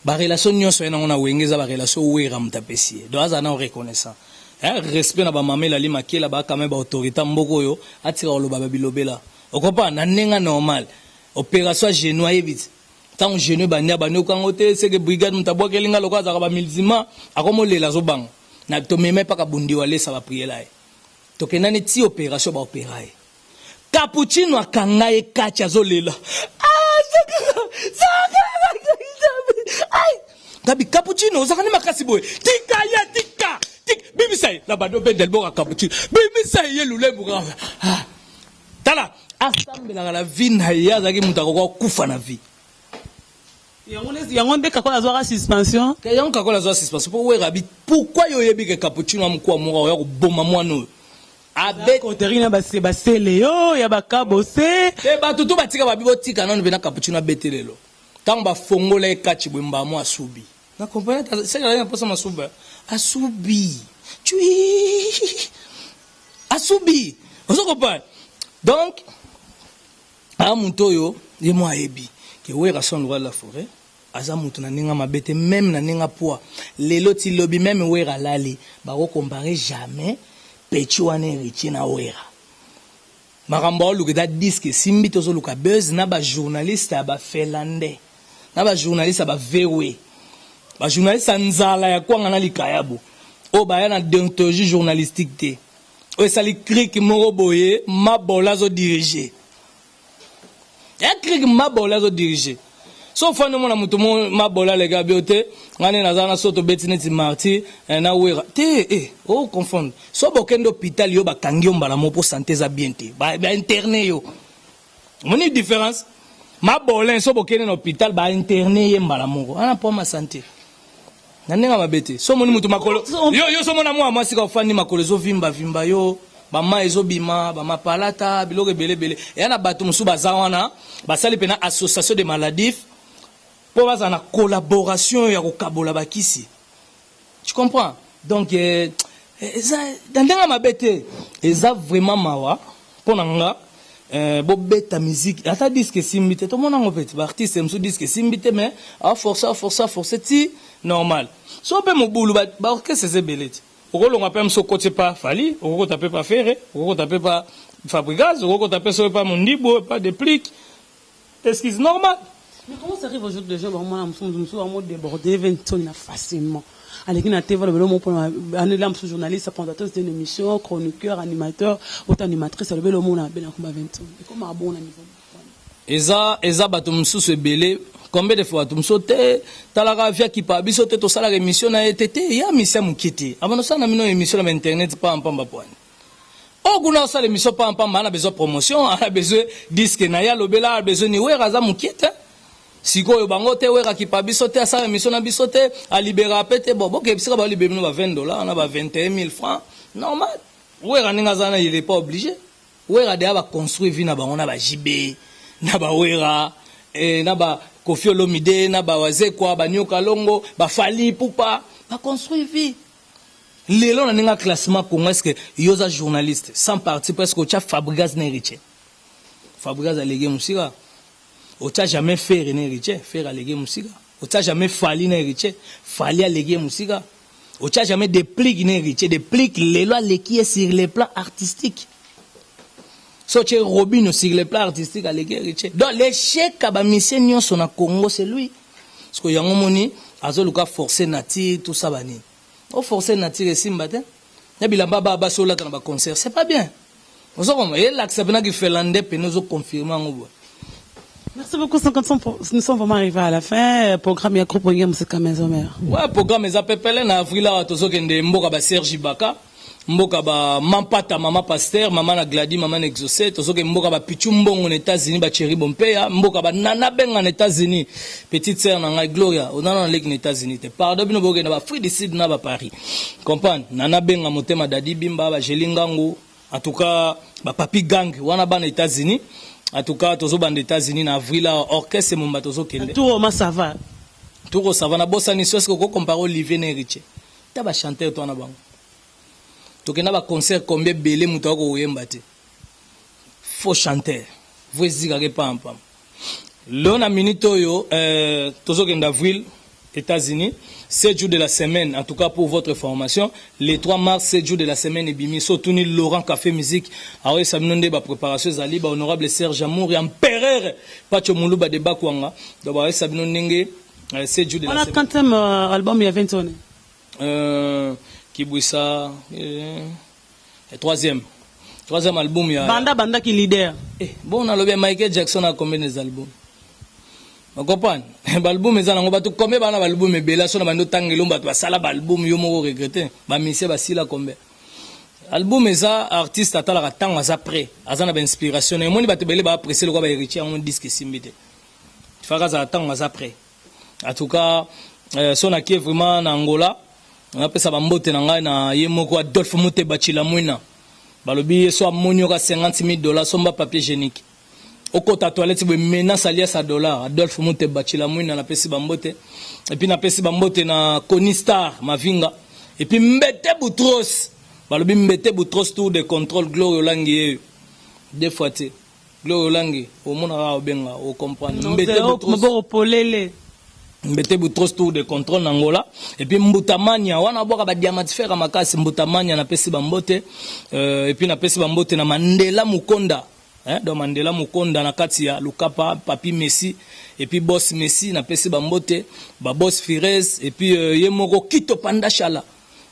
ba relation nyonso na ngona wengeza ba relation wera mtapesi do aza na reconnaissant respect na ba maman la li makela ba quand même ba autorité mboko yo atira oloba ba bilobela okopa na nenga normal opération genou ayebit tant genou banya banya kangote c'est que brigade mtabwa kelinga lokaza ba milzima akomolela zobanga na to meme pa ka bundi wale sa ba prier là to kenani ti opération ba opérer cappuccino akanga e kacha zolela gabi cappuccino zakani makasi boy tika bibi say la bado bendel bo cappuccino bibi say yelule buga tala asambela la vie na ya zaki mutako kwa kufa na vie yango ndeka kwa azwa suspension ke yango kakola azwa suspension pour we rabi pourquoi yo yebi ke cappuccino amko amora ya ko boma mwana abe conterina ba sele yo ya bakabose te ba tutu batika ba bibo tika nanu bena cappuccino abetelelo tant ba fongola e kachi bwemba mo asubi na comprendre c'est rien pour ça masuba asubi tu asubi on se comprend donc a mutoyo ye mo ayebi ke wera son roi la forêt aza mutu na ninga mabete même na ninga poa lelo ti lobi même wera lali ba ko comparer jamais petit wana héritier na wera makambo oluka da disque simbi tozo luka buzz na ba journaliste ba felande na ba journaliste ba vewe ba journaliste nzala ya kwanga na likayabo o ba yana déontologie journalistique te o sali cric moko boye mabola zo diriger ya cric mabola zo diriger so fane mona mutu mabola les gars biote ngane nazana soto betineti marti na wera te o confondre so bokendo hôpital yo ba kangi mbala mo pour santé za bien te ba interné yo moni différence mabola so bokendo na hôpital ba interné ye mbala moko ana pour ma santé nanenga mabete so moni mutu makolo yo so mona mwa masika ofandi makolo zo vimba yo bama ezobima bama palata biloko belebele yana bato musu bazawana basali pena association de maladies pour baza na collaboration ya kokabola bakisi tu comprends donc eza nanenga mabete eza vraiment mawa pona nga bo beta musique ata disque simbite to mona ngopeti ba artiste musu disque simbite mais a forcer ti normal so pe mobulu ba orchestre zebeleti okolonga pe mso kote pa fali okoko taper pa ferre okoko taper pa fabricage okoko taper so pa mondibo pas de plique est-ce que c'est normal? Mais comment ça arrive aujourd'hui de gens vraiment en mode débordé 20 facilement avec une TV le moment pour un élan journaliste présentateur d'une émission chroniqueur animateur autant animatrice le bel monde ben comme 20 comment à bon niveau eza bato mususu ebele combien de fois tumsote talaka via ki pa biso te to sala émission na etete ya misia mukiti abano sana mino émission na internet pa mpamba pwani oguna sala émission pa mpamba na besoin promotion a besoin disque na ya lobela a besoin ni wera za mukite sikoyo bango te wera ki pa biso te sala émission na biso te a libérer pete bobo ke bisika ba libérer ba $20 na ba 21000 francs normal wera ninga zana il est pas obligé wera de ba construire vie na bango na ba JB na ba wera na ba Kofi Olomide na ba wazekwa ba nyoka longo ba fali pupa ba construire vie lelo na ninga classement congo est-ce que yoza journaliste sans parti presque au cha Fabregas na héritier Fabregas a légué musika au cha jamais faire na héritier faire a légué musika au cha jamais fali na héritier fali a légué musika au cha jamais déplique na héritier déplique lelo a légué sur les plans artistiques. So tu es Robin sur le plan artistique à l'église. Donc l'échec à ba mission nyonso na Congo c'est lui. Parce que yango moni azoluka forcer nature tout ça bani. O forcer nature et simbate. Ya bilamba ba sola na ba concert, c'est pas bien. On sait comment et l'accepter na ki Finlandais pe nous confirmer ngo. Merci beaucoup. Nous sommes vraiment arrivés à la fin. Programme ya groupe Wenge Musique Maison Mère. Ouais, programme les appelés na avril là tozo kende mboka ba Serge Baka, mboka ba Mampata mama Pasteur, mama na Gladi, mama na Exaucé, tozo kende mboka ba Pichu Mbongo na États-Unis ba Cherry Bompeya, mboka ba Nana Benga na États-Unis, petite sœur na ngai Gloria, on a na lek na États-Unis. Pardon bino boke na ba Free Decide na ba Paris. Comprendre? Nana Benga motema Dadi Bimba ba Jelingango, en tout cas ba Papi Gang wana ba na États-Unis. En tout cas, tous les États-Unis, en avril, orchestre, mon bateau, tout ça va. Tout ça va. Na bossa ni soit que comparé Olivier Neriche. T'as pas chanter toi na bango. Tu as un concert combien belé mutako oyembate. Faut chanter. Vous zigare pam pam. L'on a minute yo tous en avril États-Unis, 7 jours de la semaine, en tout cas pour votre formation, les 3 mars, 7 jours de la semaine, et bimi, surtout Laurent Café Musique, alors ça me ba préparation zali, ba honorable Serge Amour et empereur, Pacho Moulouba de Bakwanga, donc ça me nenge 7 jours de la semaine. On a quantum album il y a 20 ans. Qui bouille ça, troisième album il y a. Banda qui leader. Bon, on a le Michael Jackson a combien des albums? Vous comprenez? L'album est là, combien d'albums est bella, son abandon tangelo, bah ça l'album yo mo regretter, bah monsieur bah si la combien. Album est ça, artiste attend la temps à après, à ça na inspiration. Et moi ni bah te belé bah apprécier le quoi bah héritier on disque simbité. Tu feras ça attend à après. En tout cas, son qui est vraiment en Angola, on appelle ça bambote na ngai na yemoko Adolphe Moute Bachila Mwina. Bah le billet soit monio ka $50,000, son bas papier hygiénique. Au côté toilette, c'est menace alias à $. Adolphe Moute Bachila Mwina na pesi bambote. Et puis na pesi bambote na Conistar, Mavinga. Et puis Mbete Boutros. Bah le Mbete Boutros tour de contrôle Glory Olangi. Deux fois té. Glory Olangi. Au monde a benga, au comprendre. Mbete Boutros. Mbete Boutros tour de contrôle Angola. Et puis Mbutamania, wana boka ba diamatifera makasi Mbutamania na pesi bambote. Et puis na pesi bambote na Mandela Mukonda. Donc Mandela Mukonda na kati ya Lukapa Papi Messi et puis Boss Messi na pesi bambote ba Boss Firez et puis yemoko Kito Panda Shala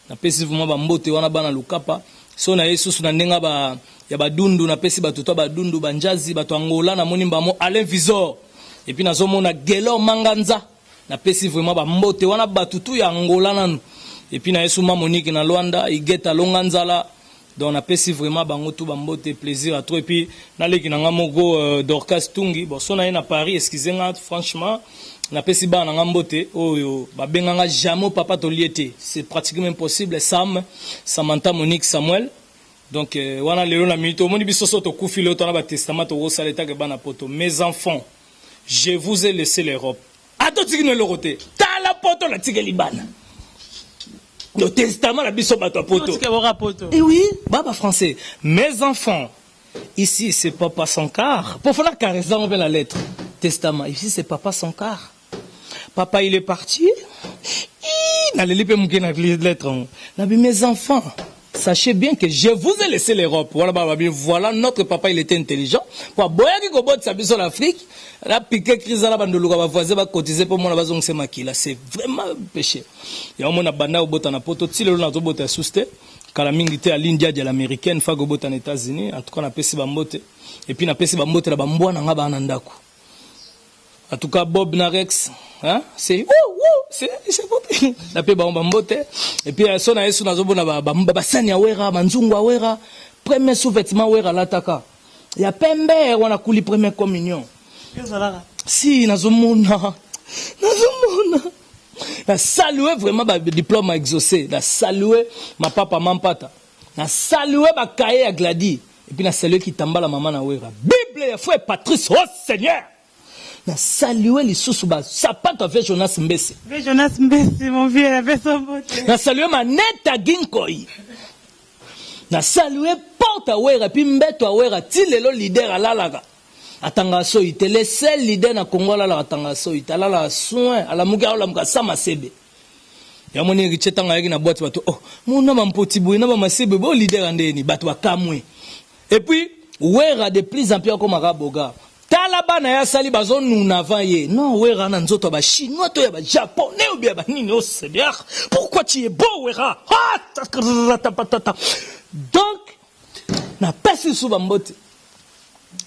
na pesi vraiment bambote wana bana Lukapa so na Yesu na ndenga ba ya badundu na pesi batuto badundu banjazi batu Angola na moni mbamo Alain Visor et puis nazo mona Gelo Manganza na pesi vraiment bambote wana batutu ya Angola nanu et puis na Yesu Monique na Luanda Igeta Longanzala. Donc on a pesi vraiment bango tout bambote plaisir à toi et puis na leki na ngamogo Dorcas Tungi bon so na Paris excusez-moi franchement na pesi ba na ngambote oyo ba benganga Jamo papa toliete c'est pratiquement impossible Sam Samantha Monique Samuel donc wana lelo na minute omoni biso so to kufi le to na ba testament to saleta ke bana poto mes enfants je vous ai laissé l'Europe ato tikino le roté ta la poto la tikeli bana. Le testament la biso bato poto. Et oui, baba français. Mes enfants, ici c'est papa Sankar. Pour faire la caresse, on veut la lettre. Testament, ici c'est papa Sankar. Papa il est parti. Mes enfants, sachez bien que je vous ai laissé l'Europe. Voilà, notre papa il était intelligent. Pour boya qui gobot sa biso l'Afrique, la piqué crise la bande va voisin va cotiser pour moi la base on sait makila, c'est vraiment péché. Il y a un mona banda au bota na poto, si le na to bota souste, kala mingi te à l'India de l'américaine, fa go bota aux États-Unis, en tout cas na pesi bambote. Et puis na pesi bambote la bambwa na ngaba nandako. En tout cas Bob Narex, hein, c'est c'est la paix bambote. Et puis son na yesu na zobo na ba sani awera, manzungu awera, premier sous-vêtement awera lataka. Ya pembe wana kuli première communion. Si nazomona na saluer vraiment ba diplôme exaucé, na saluer ma papa mampata, na saluer ba kaye ya Gladi et puis na saluer qui tambala maman na wera Bible ya frère Patrice oh Seigneur na saluer les sous ba sapato avec Jonas Mbese mon vieux avait son beauté na saluer Maneta Ginkoi na saluer porte wera puis mbeto wera ti lelo leader alalaka atanga soite le seul leader na Congo la atanga soite ala la soin ala muga la muka sama sebe ya moni richeta nga yaki na boîte bato oh mona mampoti boy na ba masebe bo leader andeni bato bakamwe et puis wera de plus en plus comme araboga tala bana ya sali bazo nuna avant ye non wera na nzoto ba chinois to ya ba japonais ou bien ba nini oh Seigneur pourquoi tu es beau wera donc na pesi sou bambote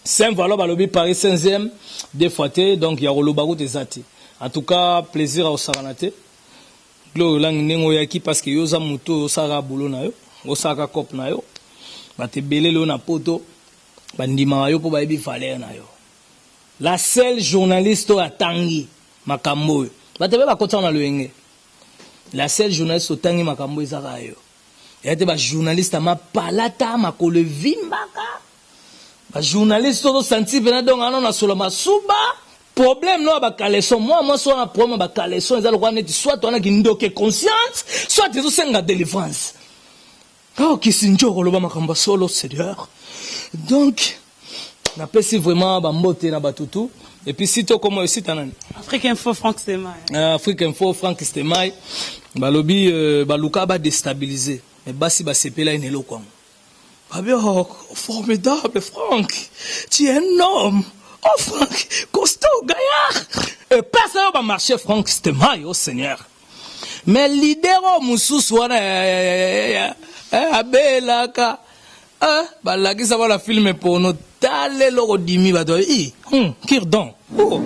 Saint-Valois, balobi Paris 5e, des fois, donc il y a Rolobarou des athées. En tout cas, plaisir à Osaranate. Gloire lang nengo yaki parce que yoza muto osara boulot na yo, osara cop na yo. Ba te belelo na poto, ba ndima yo po ba yebi valeur na yo. La seule journaliste à Tangi makambo. Ba te be ba kota na loenge. La seule journaliste au Tangi makambo ezaka yo. Ya te ba journaliste ma palata makole vimbaka. Ba journaliste to senti bena donc ana na solo masuba. Problème non ba caleson moi soit un problème ba caleson ils allent net soit on a qui ndoke conscience soit ils sont en délivrance. Oh qui sinjo lo ba makamba solo Seigneur. Donc na pesi vraiment ba mbote na batutu et puis sitôt comme aussi tanani Afrique Info Franck Stemay. Afrique Info Franck Stemay ba lobby ba luka ba déstabiliser mais basi ba sepela une eloko. Ah bien formidable Franck. Tu es un homme. Oh Franck, costaud, gaillard. Et personne va marcher Franck Stemay, oh Seigneur. Mais leader au Moussous, abelaka. Balaki ça va la filmer pour nous. T'allez l'eau dimi bateau. Kirdon. Oh,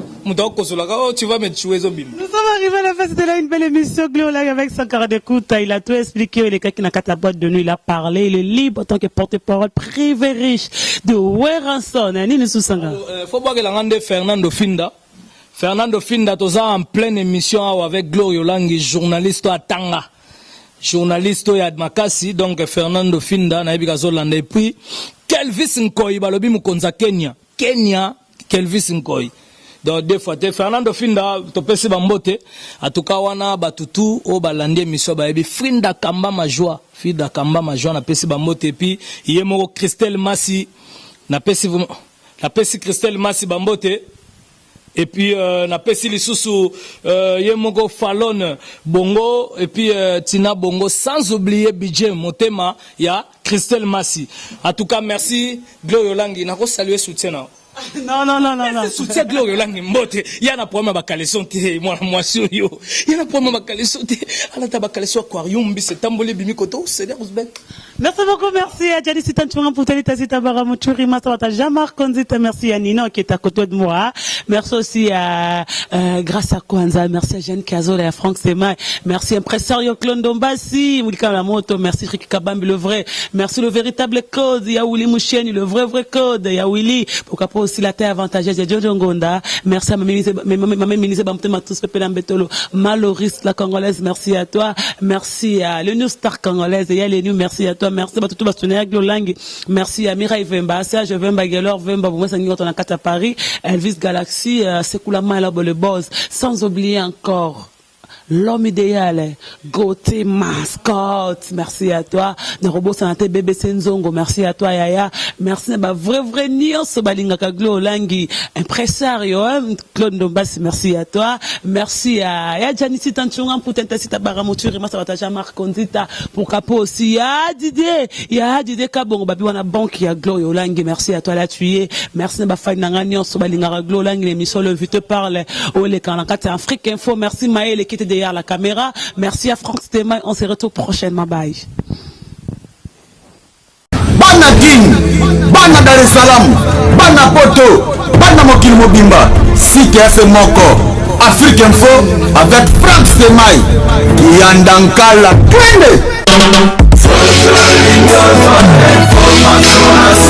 tu vas me tuer au bim. Nous sommes arrivés à la fin, c'était là une belle émission Gloriole avec son cœur d'écoute. Il a tout expliqué, les gars qui n'a qu'à la boîte de nuit, il a parlé, il est libre en tant que porte-parole privé riche de Weranson. Faut pas que la grande Fernando Finda. Fernando Finda, tous en pleine émission avec Gloriole, journaliste à Tanga. Journaliste à Makasi, donc Fernando Finda, Naïbi Gazolande, et puis Kelvis Nkoi, Balobi Mukonza Kenya. Kenya, Kelvis Nkoi. Donc des fois Fernando Finda to pesi bambote atuka wana batutu o balandi émission ba yebi Finda Kamba Majwa na pesi bambote puis yemoko Christelle Massi na pesi Christelle Massi bambote et puis na pesi lisusu yemoko Fallon Bongo et puis Tina Bongo sans oublier budget motema ya Christelle Massi. En tout cas merci Gloriolangi na ko saluer soutien na. Non. Soutien Gloriole langi mbote. Il y a un problème avec caleçon té moi yo. Il y a un problème avec caleçon té. Ala ta caleçon aquarium bi c'est tambolé bimi koto c'est des ben. Merci beaucoup, merci à Janice Tanchouran pour télé Tazita Baramouchouri, Masawata Jamar Konzita, merci à Nino qui est à côté de moi. Merci aussi à grâce à Kwanza, merci à Jeanne Cazol et à Franck Stemay, merci à Impresario Klondombasi, Moulika Lamoto, merci Ricky Kabambi le vrai, merci le véritable code, il y a Willy Moucheni, le vrai code, il y a Willy, pourquoi pas aussi la terre avantageuse, il y a Jojo Ngonda, merci à ma ministre Bamtema tous Pepe Lambetolo, Maloris la Congolaise, merci à toi, merci à le New Star Congolaise, il y a les New, merci à toi. Merci à tout le merci à Mireille Vemba, Serge Vemba, Gelor Vemba, pour moi, c'est à Paris, Elvis Galaxy, Sekoulama, le boss, sans oublier encore l'homme idéal, Gauthier Mascotte, merci à toi. Nerobo Sanate Bébé Senzongo, merci à toi Yaya. Merci à vrai Nios Balinga Kaglo Langi, impresario, Claude Dombas, merci à toi. Merci à Janice Tanchungan pour Tentasita Baramouture, Masawata Jamar Konzita, pour Capo aussi. Ya Didier Kabongo, Babi Wana Banque, ya Glorio Langi, merci à toi la tuer. Merci à Bafay Nanganios Balinga Glo Langi, l'émission Le Vu te parle, oh les Kanakata Afrique Info, merci Maël qui était derrière la caméra. Merci à Franck Stemay. On se retrouve prochainement. Bye. Bana King, Bana Dar es Salaam, Bana Poto, Bana Mokil Mobimba, CTF Moko, Afrique Info avec Franck Stemay, Yandankala, Twende.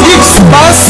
X-Pass,